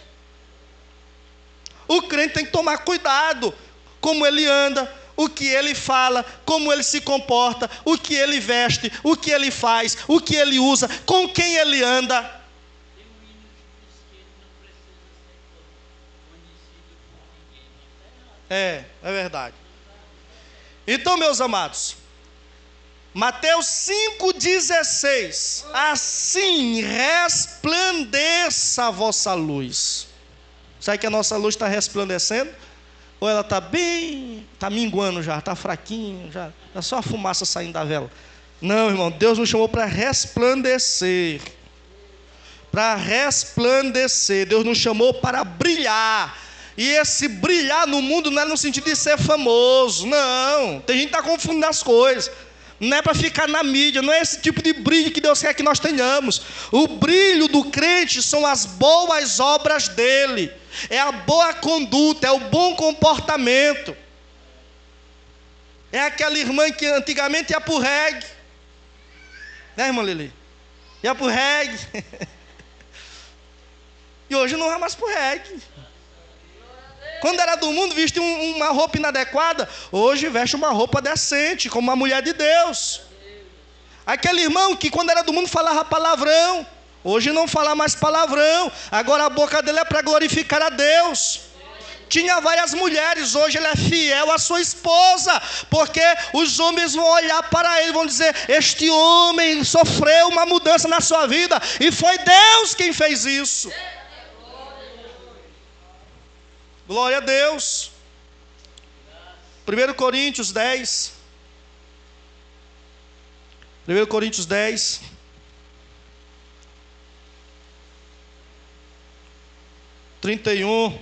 O crente tem que tomar cuidado como ele anda, o que ele fala, como ele se comporta, o que ele veste, o que ele faz, o que ele usa, com quem ele anda. É verdade. Então, meus amados, Mateus 5,16: assim resplandeça a vossa luz. Sabe que a nossa luz está resplandecendo? Ou ela está minguando já, está fraquinho, já é só a fumaça saindo da vela? Não, irmão, Deus nos chamou para resplandecer. Para resplandecer, Deus nos chamou para brilhar. E esse brilhar no mundo não é no sentido de ser famoso, não. Tem gente que está confundindo as coisas. Não é para ficar na mídia, não é esse tipo de brilho que Deus quer que nós tenhamos. O brilho do crente são as boas obras dele. É a boa conduta, é o bom comportamento. É aquela irmã que antigamente ia para o reggae. Né, irmã Lili? Ia para o reggae. E hoje não vai mais para o reggae. Quando era do mundo, vestia uma roupa inadequada. Hoje veste uma roupa decente, como uma mulher de Deus. Aquele irmão que quando era do mundo falava palavrão. Hoje não fala mais palavrão. Agora a boca dele é para glorificar a Deus. Tinha várias mulheres, hoje ele é fiel à sua esposa. Porque os homens vão olhar para ele e vão dizer: este homem sofreu uma mudança na sua vida. E foi Deus quem fez isso. Glória a Deus. 1 Coríntios 10. 1 Coríntios 10. 31.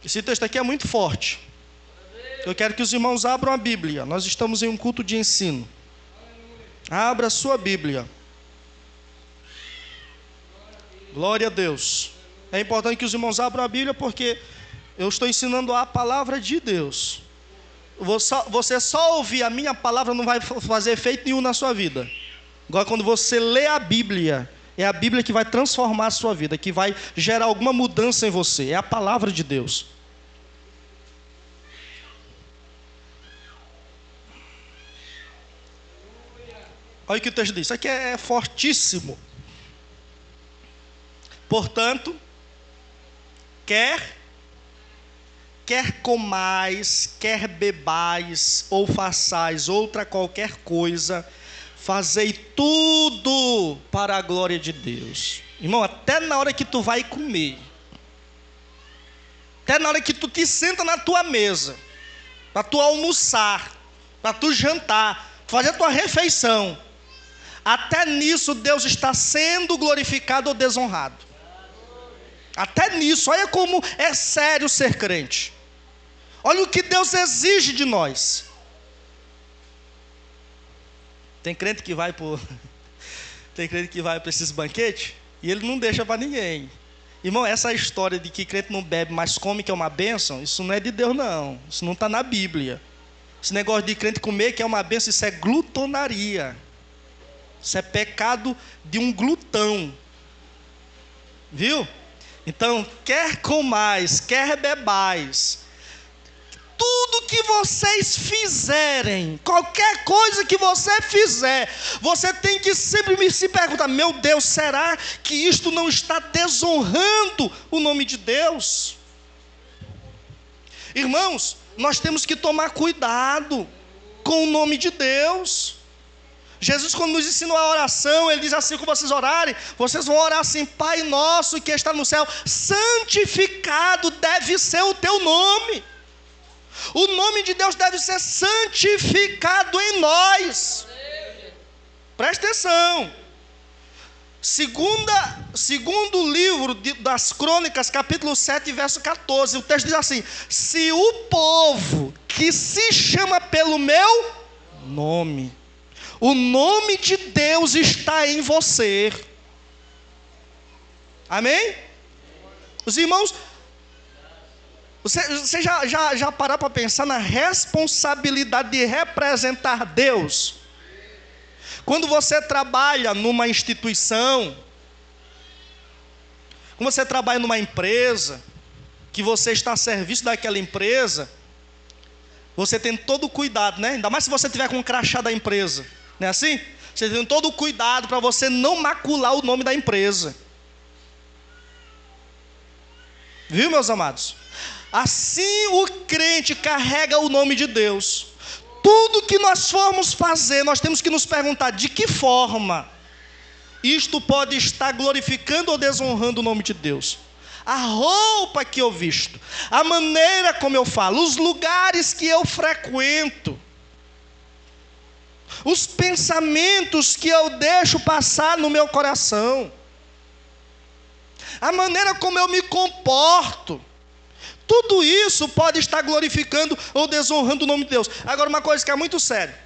Esse texto aqui é muito forte. Eu quero que os irmãos abram a Bíblia. Nós estamos em um culto de ensino. Abra a sua Bíblia. Glória a Deus. É importante que os irmãos abram a Bíblia porque eu estou ensinando a palavra de Deus. Você só ouvir a minha palavra não vai fazer efeito nenhum na sua vida. Agora, quando você lê a Bíblia, é a Bíblia que vai transformar a sua vida, que vai gerar alguma mudança em você. É a palavra de Deus. Olha o que o texto diz. Isso aqui é fortíssimo. Portanto, quer comais, quer bebais, ou façais outra qualquer coisa, fazei tudo para a glória de Deus. Irmão, até na hora que tu vai comer, até na hora que tu te senta na tua mesa, para tu almoçar, para tu jantar, fazer a tua refeição, até nisso Deus está sendo glorificado ou desonrado. Até nisso, olha como é sério ser crente. Olha o que Deus exige de nós. Tem crente que vai para esses banquetes e ele não deixa para ninguém. Irmão, essa história de que crente não bebe, mas come, que é uma bênção, isso não é de Deus, não. Isso não está na Bíblia. Esse negócio de crente comer, que é uma bênção, isso é glutonaria. Isso é pecado de um glutão. Viu? Então, quer comais, quer bebais, tudo que vocês fizerem, qualquer coisa que você fizer, você tem que sempre se perguntar: meu Deus, será que isto não está desonrando o nome de Deus? Irmãos, nós temos que tomar cuidado com o nome de Deus. Jesus, quando nos ensinou a oração, ele diz assim: quando vocês orarem, vocês vão orar assim: Pai nosso que está no céu, santificado deve ser o teu nome. O nome de Deus deve ser santificado em nós. Presta atenção. Segundo livro das Crônicas, capítulo 7, verso 14, o texto diz assim: se o povo que se chama pelo meu nome, o nome de Deus está em você. Amém? Os irmãos, você já parou para pensar na responsabilidade de representar Deus? Quando você trabalha numa instituição, quando você trabalha numa empresa, que você está a serviço daquela empresa, você tem todo o cuidado, né? Ainda mais se você tiver com um crachá da empresa. Não é assim? Você tem todo o cuidado para você não macular o nome da empresa. Viu, meus amados? Assim o crente carrega o nome de Deus. Tudo que nós formos fazer, nós temos que nos perguntar: de que forma isto pode estar glorificando ou desonrando o nome de Deus? a roupa que eu visto, a maneira como eu falo, os lugares que eu frequento, os pensamentos que eu deixo passar no meu coração, a maneira como eu me comporto. Tudo isso pode estar glorificando ou desonrando o nome de Deus. Agora, uma coisa que é muito séria.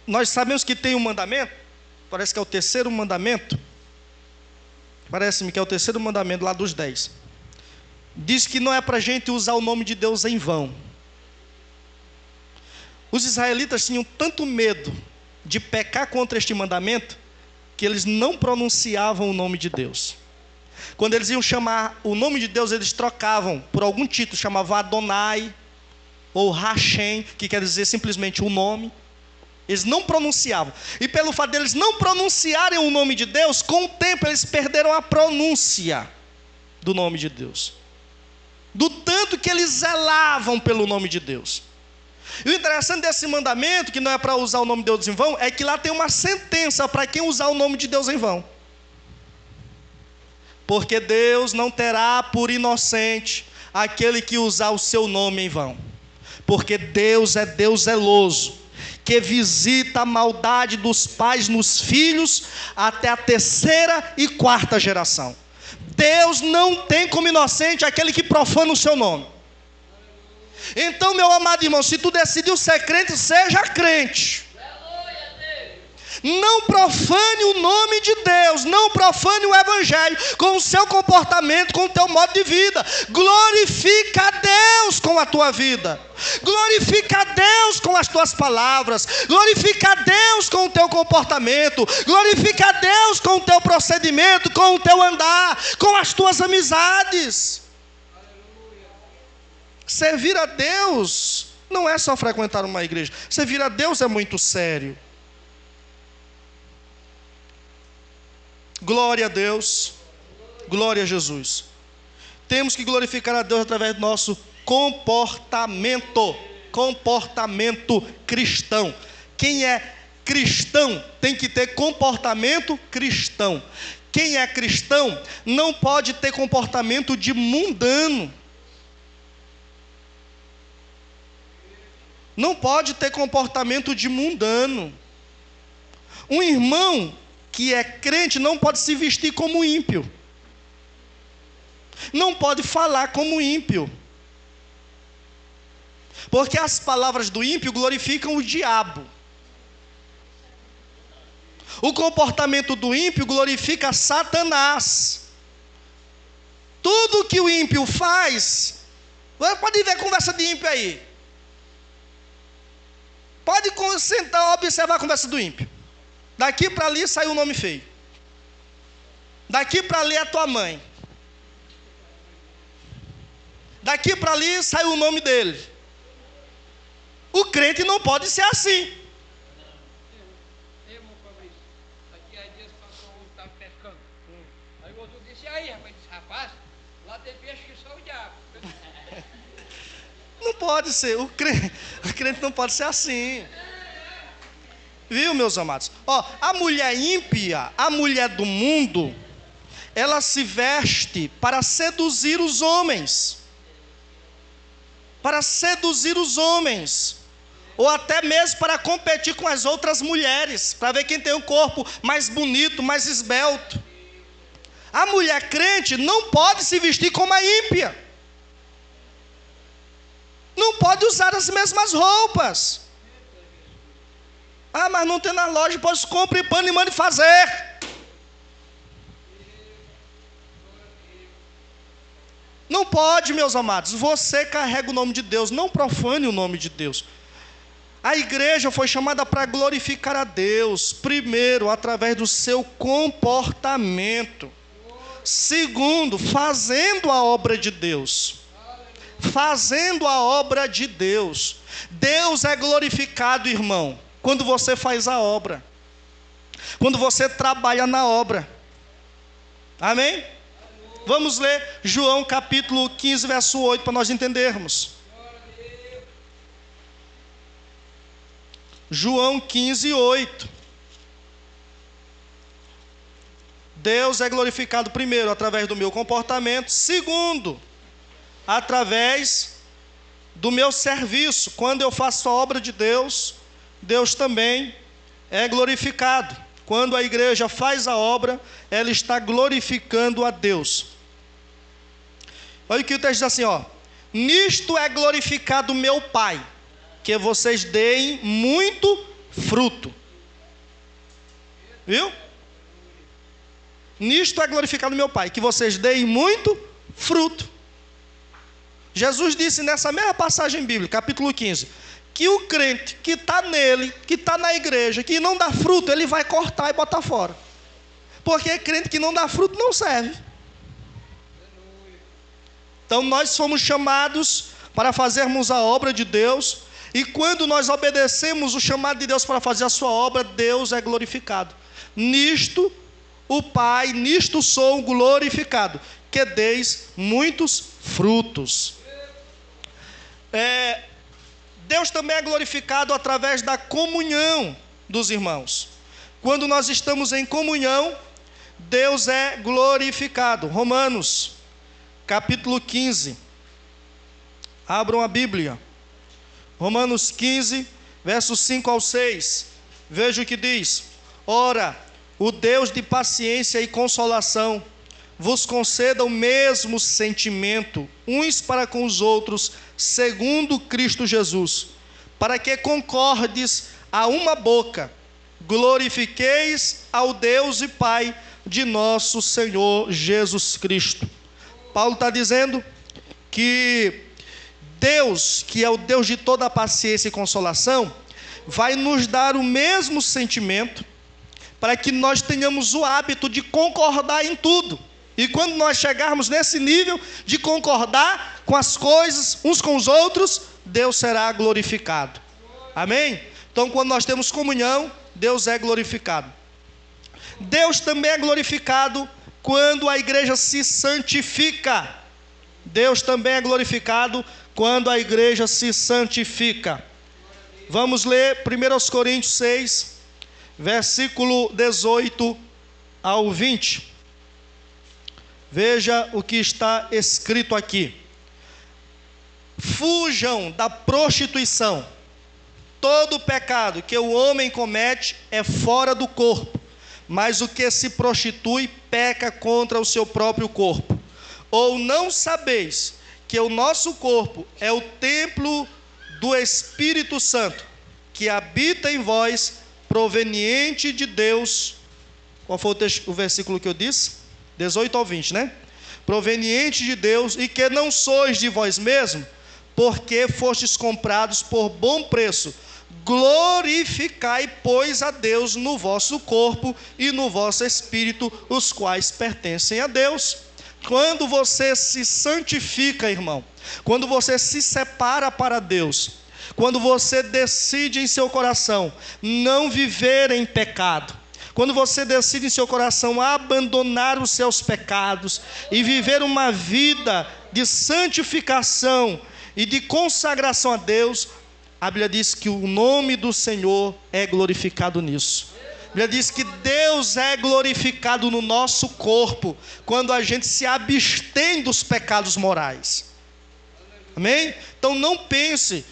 Nós sabemos que tem um mandamento, parece que é o terceiro mandamento. Parece-me que é o terceiro mandamento lá dos 10. Diz que não é para a gente usar o nome de Deus em vão. Os israelitas tinham tanto medo de pecar contra este mandamento, que eles não pronunciavam o nome de Deus. Quando eles iam chamar o nome de Deus, eles trocavam por algum título, chamavam Adonai, ou Hashem, que quer dizer simplesmente o nome. Eles não pronunciavam. E pelo fato deles não pronunciarem o nome de Deus, com o tempo eles perderam a pronúncia do nome de Deus. Do tanto que eles zelavam pelo nome de Deus. E o interessante desse mandamento, que não é para usar o nome de Deus em vão, é que lá tem uma sentença para quem usar o nome de Deus em vão. Porque Deus não terá por inocente aquele que usar o seu nome em vão. Porque Deus é Deus zeloso, que visita a maldade dos pais nos filhos até a 3ª e 4ª geração. Deus não tem como inocente aquele que profana o seu nome. Então, meu amado irmão, se tu decidiu ser crente, seja crente. Não profane o nome de Deus, não profane o Evangelho com o seu comportamento, com o teu modo de vida. Glorifica a Deus com a tua vida, glorifica a Deus com as tuas palavras, glorifica a Deus com o teu comportamento, glorifica a Deus com o teu procedimento, com o teu andar, com as tuas amizades. Servir a Deus não é só frequentar uma igreja, servir a Deus é muito sério. Glória a Deus, glória a Jesus. Temos que glorificar a Deus através do nosso comportamento cristão. Quem é cristão tem que ter comportamento cristão. Quem é cristão não pode ter comportamento de mundano. Não pode ter comportamento de mundano. Um irmão que é crente não pode se vestir como ímpio. Não pode falar como ímpio. Porque as palavras do ímpio glorificam o diabo. O comportamento do ímpio glorifica Satanás. Tudo que o ímpio faz, pode ver conversa de ímpio aí. Pode sentar, observar a conversa do ímpio. Daqui para ali sai um nome feio. Daqui para ali é tua mãe. Daqui para ali sai o nome dele. O crente não pode ser assim. Irmão Fabrício, daqui a dias passou um estava pescando. Aí o outro disse, aí rapaz, lá tem peixe que só o diabo. Não pode ser, o crente não pode ser assim. Viu, meus amados? A mulher ímpia, a mulher do mundo, ela se veste para seduzir os homens. Para seduzir os homens. Ou até mesmo para competir com as outras mulheres, para ver quem tem um corpo mais bonito, mais esbelto. A mulher crente não pode se vestir como a ímpia. Não pode usar as mesmas roupas. Mas não tem na loja, pois compre pano e mande fazer. Não pode, meus amados. Você carrega o nome de Deus, não profane o nome de Deus. A igreja foi chamada para glorificar a Deus, primeiro, através do seu comportamento. Segundo, fazendo a obra de Deus. Fazendo a obra de Deus. Deus é glorificado, irmão, quando você faz a obra, quando você trabalha na obra. Amém? Vamos ler João capítulo 15, verso 8, para nós entendermos. João 15, 8. Deus é glorificado primeiro através do meu comportamento, segundo, através do meu serviço. Quando eu faço a obra de Deus, Deus também é glorificado. Quando a igreja faz a obra, ela está glorificando a Deus. Olha o que o texto diz assim, ó: nisto é glorificado meu Pai, que vocês deem muito fruto. Viu? Nisto é glorificado meu Pai, que vocês deem muito fruto. Jesus disse nessa mesma passagem bíblica, capítulo 15, que o crente que está nele, que está na igreja, que não dá fruto, ele vai cortar e botar fora. Porque crente que não dá fruto não serve. Então nós fomos chamados para fazermos a obra de Deus, e quando nós obedecemos o chamado de Deus para fazer a sua obra, Deus é glorificado. Nisto o Pai, nisto sou glorificado, que deis muitos frutos. Deus também é glorificado através da comunhão dos irmãos. Quando nós estamos em comunhão, Deus é glorificado. Romanos, capítulo 15. Abram a Bíblia. Romanos 15, versos 5 ao 6. Veja o que diz: ora, o Deus de paciência e consolação vos conceda o mesmo sentimento uns para com os outros, segundo Cristo Jesus, para que concordes a uma boca, glorifiqueis ao Deus e Pai de nosso Senhor Jesus Cristo. Paulo está dizendo que Deus, que é o Deus de toda a paciência e consolação, vai nos dar o mesmo sentimento, para que nós tenhamos o hábito de concordar em tudo. E quando nós chegarmos nesse nível de concordar com as coisas uns com os outros, Deus será glorificado. Amém? Então, quando nós temos comunhão, Deus é glorificado. Deus também é glorificado quando a igreja se santifica. Deus também é glorificado quando a igreja se santifica. Vamos ler 1 Coríntios 6, versículo 18 ao 20. Veja o que está escrito aqui: fujam da prostituição. Todo pecado que o homem comete é fora do corpo, mas o que se prostitui peca contra o seu próprio corpo. Ou não sabeis que o nosso corpo é o templo do Espírito Santo, que habita em vós, proveniente de Deus? Qual foi o versículo que eu disse? 18 ao 20, né? Proveniente de Deus, e que não sois de vós mesmos, porque fostes comprados por bom preço. Glorificai, pois, a Deus no vosso corpo e no vosso espírito, os quais pertencem a Deus. Quando você se santifica, irmão, quando você se separa para Deus, quando você decide em seu coração não viver em pecado, quando você decide em seu coração abandonar os seus pecados e viver uma vida de santificação e de consagração a Deus, a Bíblia diz que o nome do Senhor é glorificado nisso. A Bíblia diz que Deus é glorificado no nosso corpo quando a gente se abstém dos pecados morais. Amém? Então não pense,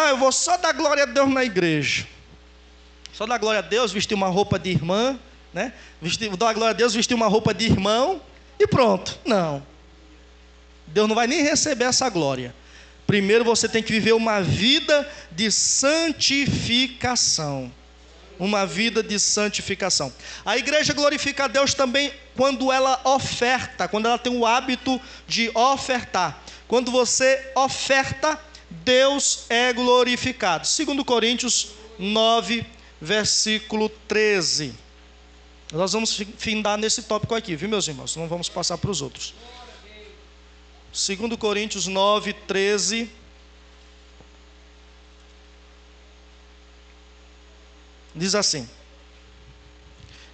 eu vou só dar glória a Deus na igreja. Só dar glória a Deus, vestir uma roupa de irmã, né? Dar glória a Deus, vestir uma roupa de irmão e pronto. Não. Deus não vai nem receber essa glória. Primeiro você tem que viver uma vida de santificação. Uma vida de santificação. A igreja glorifica a Deus também quando ela oferta, quando ela tem o hábito de ofertar. Quando você oferta, Deus é glorificado. 2 Coríntios 9, versículo 13. Nós vamos findar nesse tópico aqui, viu, meus irmãos? Não vamos passar para os outros. 2 Coríntios 9, 13. Diz assim: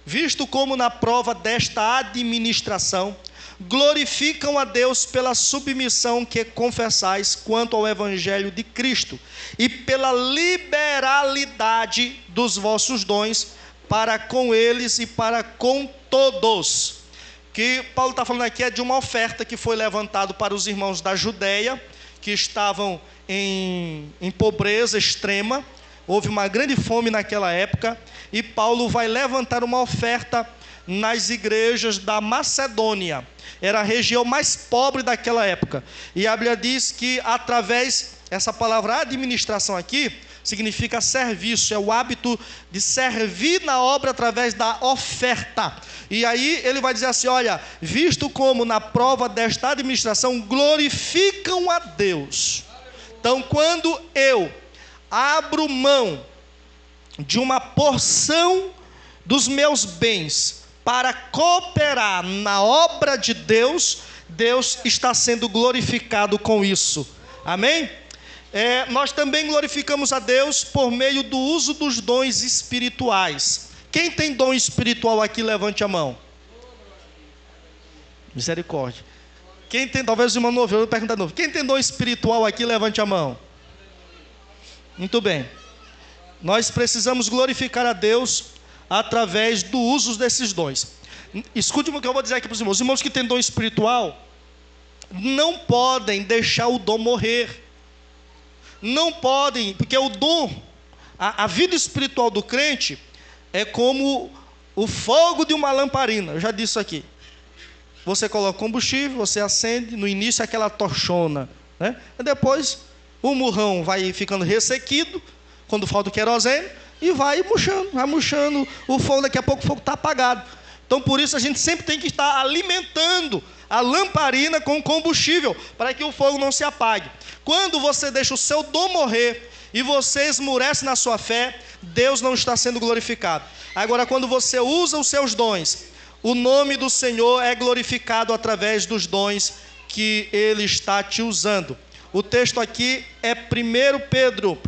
visto como na prova desta administração glorificam a Deus pela submissão que confessais quanto ao Evangelho de Cristo, e pela liberalidade dos vossos dons, para com eles e para com todos. Que Paulo está falando aqui é de uma oferta que foi levantada para os irmãos da Judeia, que estavam em pobreza extrema. Houve uma grande fome naquela época, e Paulo vai levantar uma oferta nas igrejas da Macedônia. Era a região mais pobre daquela época. E a Bíblia diz que através, essa palavra administração aqui, significa serviço, é o hábito de servir na obra através da oferta. E aí ele vai dizer assim, olha, visto como na prova desta administração glorificam a Deus. Então quando eu abro mão de uma porção dos meus bens para cooperar na obra de Deus, Deus está sendo glorificado com isso. Amém? Nós também glorificamos a Deus por meio do uso dos dons espirituais. Quem tem dom espiritual aqui, levante a mão. Misericórdia. Quem tem, talvez o irmão novo, eu vou perguntar de novo. Quem tem dom espiritual aqui, levante a mão. Muito bem. Nós precisamos glorificar a Deus através do uso desses dons. Escute o que eu vou dizer aqui para os irmãos. Os irmãos que têm dom espiritual não podem deixar o dom morrer. Não podem, porque o dom, a vida espiritual do crente é como o fogo de uma lamparina. Eu já disse isso aqui. Você coloca combustível, você acende, no início aquela tochona, né? E depois o murrão vai ficando ressequido, quando falta o querosene, e vai murchando o fogo, daqui a pouco o fogo está apagado. Então por isso a gente sempre tem que estar alimentando a lamparina com combustível, para que o fogo não se apague. Quando você deixa o seu dom morrer, e você esmurece na sua fé, Deus não está sendo glorificado. Agora, quando você usa os seus dons, o nome do Senhor é glorificado através dos dons que Ele está te usando. O texto aqui é 1 Pedro,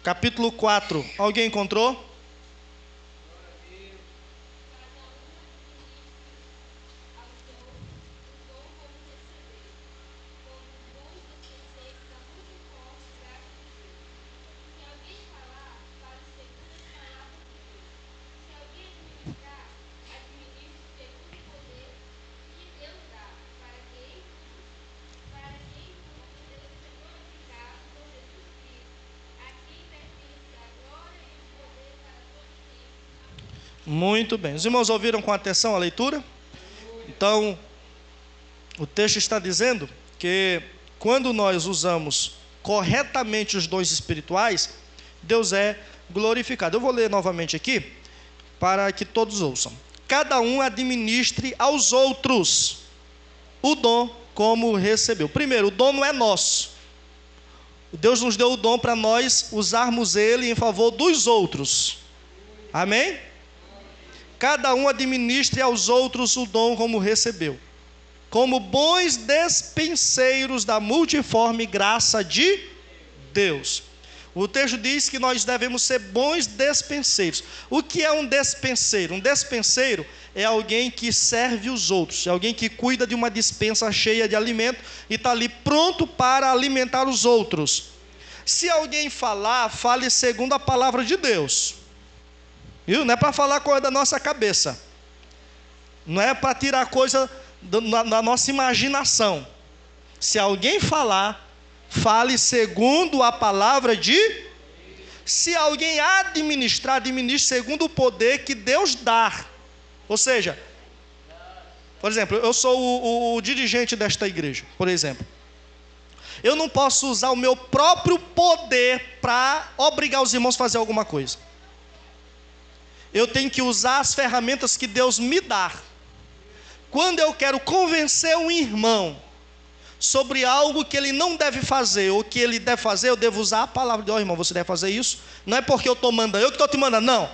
capítulo 4. Alguém encontrou? Muito bem. Os irmãos ouviram com atenção a leitura? Então, o texto está dizendo que quando nós usamos corretamente os dons espirituais, Deus é glorificado. Eu vou ler novamente aqui, para que todos ouçam. Cada um administre aos outros o dom como recebeu. Primeiro, o dom não é nosso. Deus nos deu o dom para nós usarmos ele em favor dos outros. Amém? Cada um administre aos outros o dom como recebeu, como bons despenseiros da multiforme graça de Deus. O texto diz que nós devemos ser bons despenseiros. O que é um despenseiro? Um despenseiro é alguém que serve os outros, é alguém que cuida de uma despensa cheia de alimento e está ali pronto para alimentar os outros. Se alguém falar, fale segundo a palavra de Deus. Viu? Não é para falar coisa da nossa cabeça. Não é para tirar coisa da nossa imaginação. Se alguém falar, fale segundo a palavra de... Se alguém administrar, administre segundo o poder que Deus dá. Ou seja, por exemplo, eu sou o dirigente desta igreja, por exemplo. Eu não posso usar o meu próprio poder para obrigar os irmãos a fazer alguma coisa. Eu tenho que usar as ferramentas que Deus me dá. Quando eu quero convencer um irmão sobre algo que ele não deve fazer, ou que ele deve fazer, eu devo usar a palavra de, irmão, você deve fazer isso. Não é porque eu estou mandando, eu que estou te mandando, não.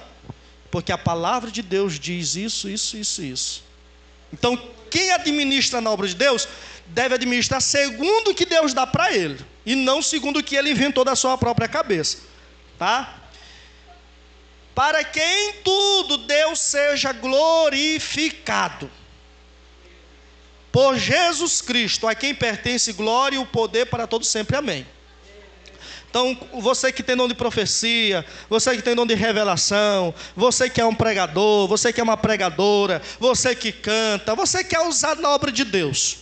Porque a palavra de Deus diz isso, isso, isso, isso. Então, quem administra na obra de Deus, deve administrar segundo o que Deus dá para ele, e não segundo o que ele inventou da sua própria cabeça. Tá? Para que em tudo Deus seja glorificado por Jesus Cristo, a quem pertence glória e o poder para todos sempre. Amém. Então, você que tem dom de profecia, você que tem dom de revelação, você que é um pregador, você que é uma pregadora, você que canta, você que é usado na obra de Deus.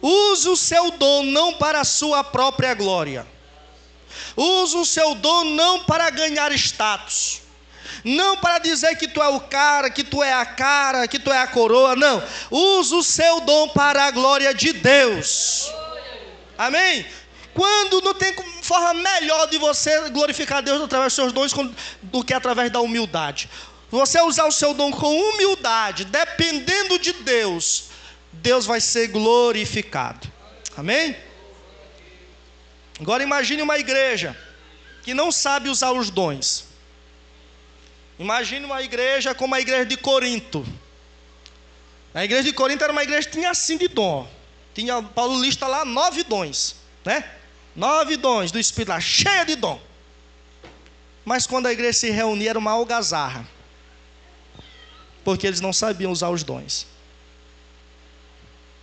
Use o seu dom não para a sua própria glória. Use o seu dom não para ganhar status. Não para dizer que tu é o cara, que tu é a cara, que tu é a coroa, não. Use o seu dom para a glória de Deus. Amém? Quando não tem forma melhor de você glorificar Deus através dos seus dons do que através da humildade. Você usar o seu dom com humildade, dependendo de Deus, Deus vai ser glorificado. Amém? Agora imagine uma igreja que não sabe usar os dons. Imagine uma igreja como a igreja de Corinto. A igreja de Corinto era uma igreja que tinha assim de dom. Paulo lista lá 9 dons, né? 9 dons do Espírito lá, cheia de dom. Mas quando a igreja se reunia era uma algazarra. Porque eles não sabiam usar os dons.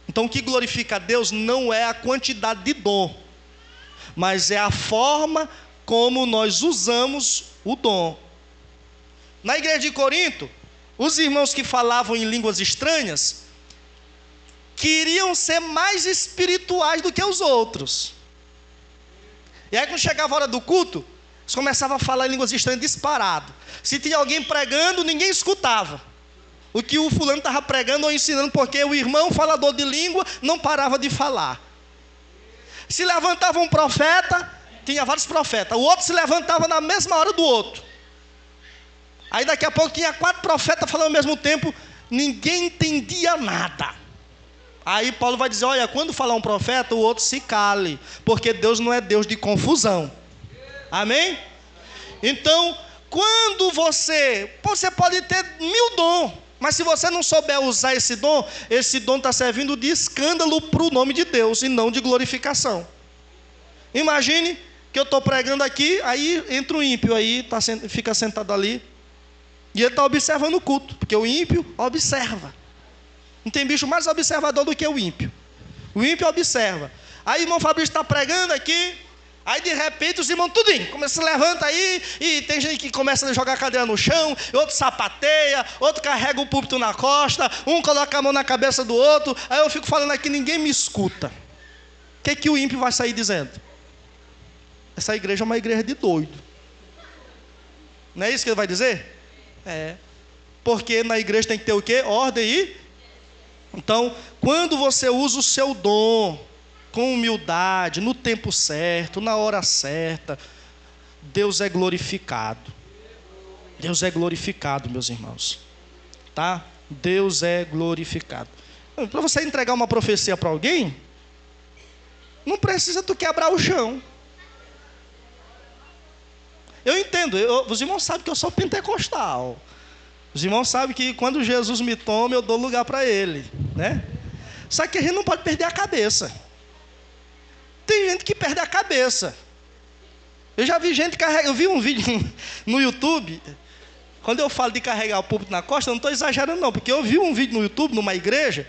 Então o que glorifica a Deus não é a quantidade de dom, mas é a forma como nós usamos o dom. Na igreja de Corinto, os irmãos que falavam em línguas estranhas queriam ser mais espirituais do que os outros. E aí quando chegava a hora do culto, eles começavam a falar em línguas estranhas disparado. Se tinha alguém pregando, ninguém escutava o que o fulano estava pregando ou ensinando, porque o irmão falador de língua não parava de falar. Se levantava um profeta, tinha vários profetas, o outro se levantava na mesma hora do outro. Aí daqui a pouco tinha 4 profetas falando ao mesmo tempo, ninguém entendia nada. Aí Paulo vai dizer, olha, quando falar um profeta, o outro se cale, porque Deus não é Deus de confusão. Amém? Então, quando você pode ter 1000 dons, mas se você não souber usar esse dom está servindo de escândalo para o nome de Deus e não de glorificação. Imagine que eu estou pregando aqui, aí entra um ímpio aí, fica sentado ali, e ele está observando o culto, porque o ímpio observa. Não tem bicho mais observador do que o ímpio. O ímpio observa. Aí o irmão Fabrício está pregando aqui, aí de repente os irmãos tudinho começa a se levanta aí, e tem gente que começa a jogar a cadeira no chão, outro sapateia, outro carrega o púlpito na costa, um coloca a mão na cabeça do outro. Aí eu fico falando aqui, ninguém me escuta. O que o ímpio vai sair dizendo? Essa igreja é uma igreja de doido. Não é isso que ele vai dizer? É. Porque na igreja tem que ter o quê? Ordem e... Então, quando você usa o seu dom com humildade, no tempo certo, na hora certa, Deus é glorificado. Deus é glorificado, meus irmãos. Tá? Deus é glorificado. Para você entregar uma profecia para alguém, não precisa tu quebrar o chão. Eu entendo, os irmãos sabem que eu sou pentecostal. Os irmãos sabem que quando Jesus me toma, eu dou lugar para Ele, né? Só que a gente não pode perder a cabeça. Tem gente que perde a cabeça. Eu já vi gente carregar, eu vi um vídeo no YouTube, quando eu falo de carregar o púlpito na costa, eu não estou exagerando não, porque eu vi um vídeo no YouTube, numa igreja,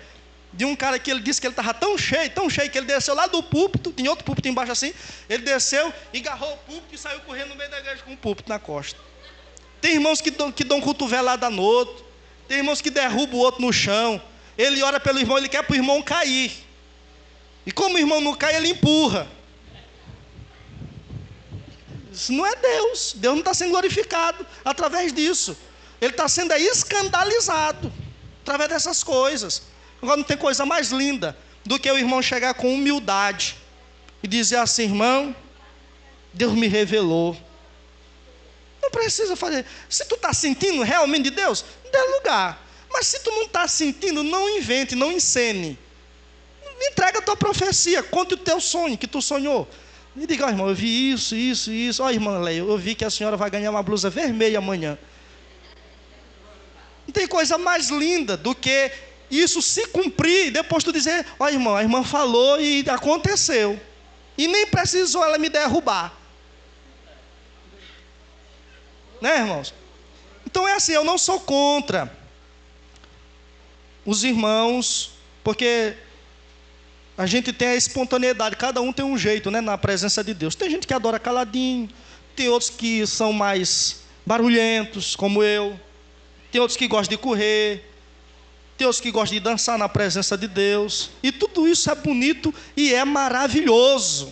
de um cara que ele disse que ele estava tão cheio, que ele desceu lá do púlpito, tinha outro púlpito embaixo assim, ele desceu, agarrou o púlpito e saiu correndo no meio da igreja com o púlpito na costa. Tem irmãos que dão cotovelada no outro. Tem irmãos que derrubam o outro no chão. Ele ora pelo irmão, ele quer para o irmão cair. E como o irmão não cai, ele empurra. Isso não é Deus. Deus não está sendo glorificado através disso. Ele está sendo escandalizado através dessas coisas. Agora não tem coisa mais linda do que o irmão chegar com humildade e dizer assim, irmão, Deus me revelou. Não precisa fazer. Se tu está sentindo realmente de Deus, dê lugar. Mas se tu não está sentindo, não invente, não encene. Entrega a tua profecia, conte o teu sonho que tu sonhou. E diga, ó, irmão, eu vi isso. Ó, irmã Leia, eu vi que a senhora vai ganhar uma blusa vermelha amanhã. Não tem coisa mais linda do que isso se cumprir, e depois tu dizer, ó, irmão, a irmã falou e aconteceu. E nem precisou ela me derrubar. Né, irmãos? Então é assim, eu não sou contra os irmãos, porque A gente tem a espontaneidade, cada um tem um jeito, né, na presença de Deus. Tem gente que adora caladinho, tem outros que são mais barulhentos, como eu. Tem outros que gostam de correr, tem outros que gostam de dançar na presença de Deus. E tudo isso é bonito e é maravilhoso.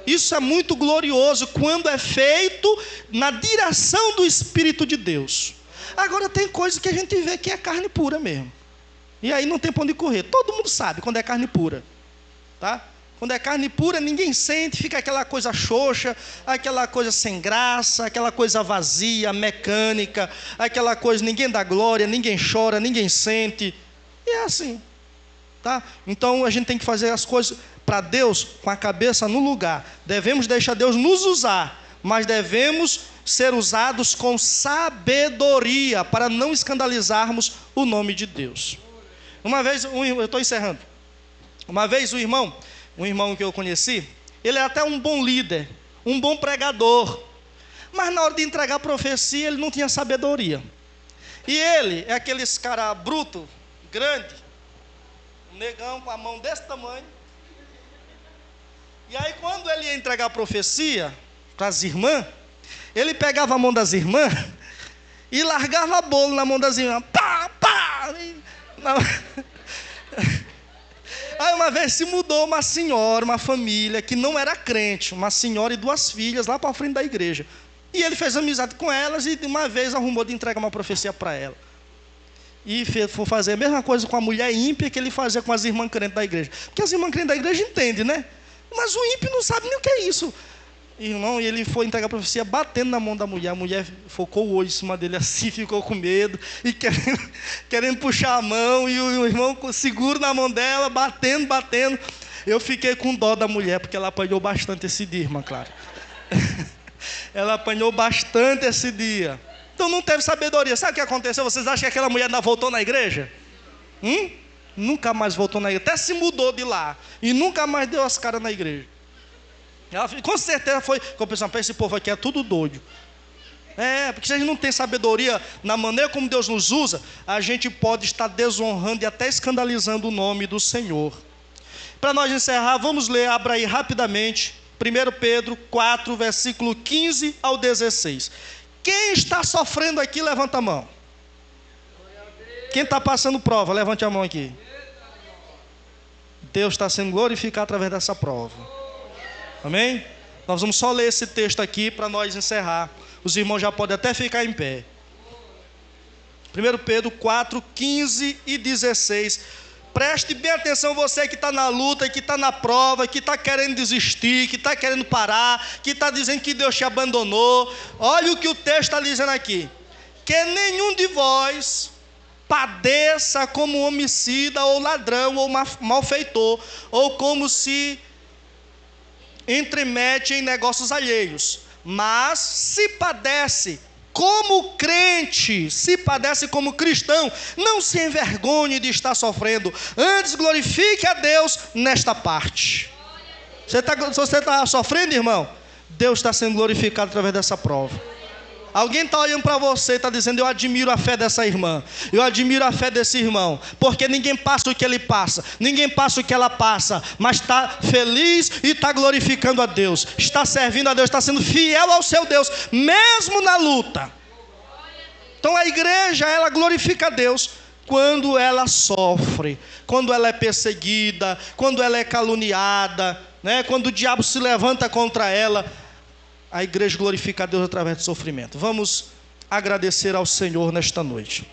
Isso é muito glorioso quando é feito na direção do Espírito de Deus. Agora tem coisas que a gente vê que é carne pura mesmo. E aí não tem para onde correr. Todo mundo sabe quando é carne pura. Tá? Quando é carne pura, ninguém sente, fica aquela coisa xoxa, aquela coisa sem graça, aquela coisa vazia, mecânica, aquela coisa, ninguém dá glória, ninguém chora, ninguém sente. E é assim. Tá? Então a gente tem que fazer as coisas para Deus com a cabeça no lugar. Devemos deixar Deus nos usar, mas devemos ser usados com sabedoria para não escandalizarmos o nome de Deus. Uma vez, eu estou encerrando. Uma vez um irmão que eu conheci, ele é até um bom líder, um bom pregador, mas na hora de entregar a profecia ele não tinha sabedoria. E ele é aqueles cara bruto, grande, um negão com a mão desse tamanho. E aí quando ele ia entregar a profecia para as irmãs, ele pegava a mão das irmãs e largava bolo na mão das irmãs. Pá, pá! Aí uma vez se mudou uma senhora, uma família que não era crente, uma senhora e 2 filhas lá para a frente da igreja. E ele fez amizade com elas e uma vez arrumou de entregar uma profecia para ela. E foi fazer a mesma coisa com a mulher ímpia que ele fazia com as irmãs crentes da igreja. Porque as irmãs crentes da igreja entendem, né? Mas o ímpio não sabe nem o que é isso. Irmão, e ele foi entregar a profecia batendo na mão da mulher. A mulher focou o olho em cima dele assim, ficou com medo e querendo puxar a mão. E o irmão seguro na mão dela, batendo. Eu fiquei com dó da mulher, porque ela apanhou bastante esse dia, irmã Clara. Ela apanhou bastante esse dia. Então não teve sabedoria. Sabe o que aconteceu? Vocês acham que aquela mulher ainda voltou na igreja? Nunca mais voltou na igreja. Até se mudou de lá. E nunca mais deu as caras na igreja. Ela, com certeza foi, como pensando, esse povo aqui é tudo doido. Porque se a gente não tem sabedoria na maneira como Deus nos usa, a gente pode estar desonrando e até escandalizando o nome do Senhor. Para nós encerrar, vamos ler, abra aí rapidamente, 1 Pedro 4, versículo 15 ao 16. Quem está sofrendo aqui, levanta a mão. Quem está passando prova, levante a mão aqui. Deus está sendo glorificado através dessa prova. Amém? Nós vamos só ler esse texto aqui para nós encerrar. Os irmãos já podem até ficar em pé. 1 Pedro 4, 15 e 16. Preste bem atenção, você que está na luta, que está na prova, que está querendo desistir, que está querendo parar, que está dizendo que Deus te abandonou. Olha o que o texto está dizendo aqui. Que nenhum de vós padeça como homicida ou ladrão ou malfeitor, ou como se entremete em negócios alheios, mas se padece como crente, se padece como cristão, não se envergonhe de estar sofrendo, antes glorifique a Deus nesta parte. Se você está sofrendo, irmão, Deus está sendo glorificado através dessa prova. Alguém está olhando para você e está dizendo: eu admiro a fé dessa irmã, eu admiro a fé desse irmão, porque ninguém passa o que ele passa, ninguém passa o que ela passa, mas está feliz e está glorificando a Deus, está servindo a Deus, está sendo fiel ao seu Deus, mesmo na luta. Então a igreja, ela glorifica a Deus quando ela sofre, quando ela é perseguida, quando ela é caluniada, né? Quando o diabo se levanta contra ela. A igreja glorifica a Deus através do sofrimento. Vamos agradecer ao Senhor nesta noite.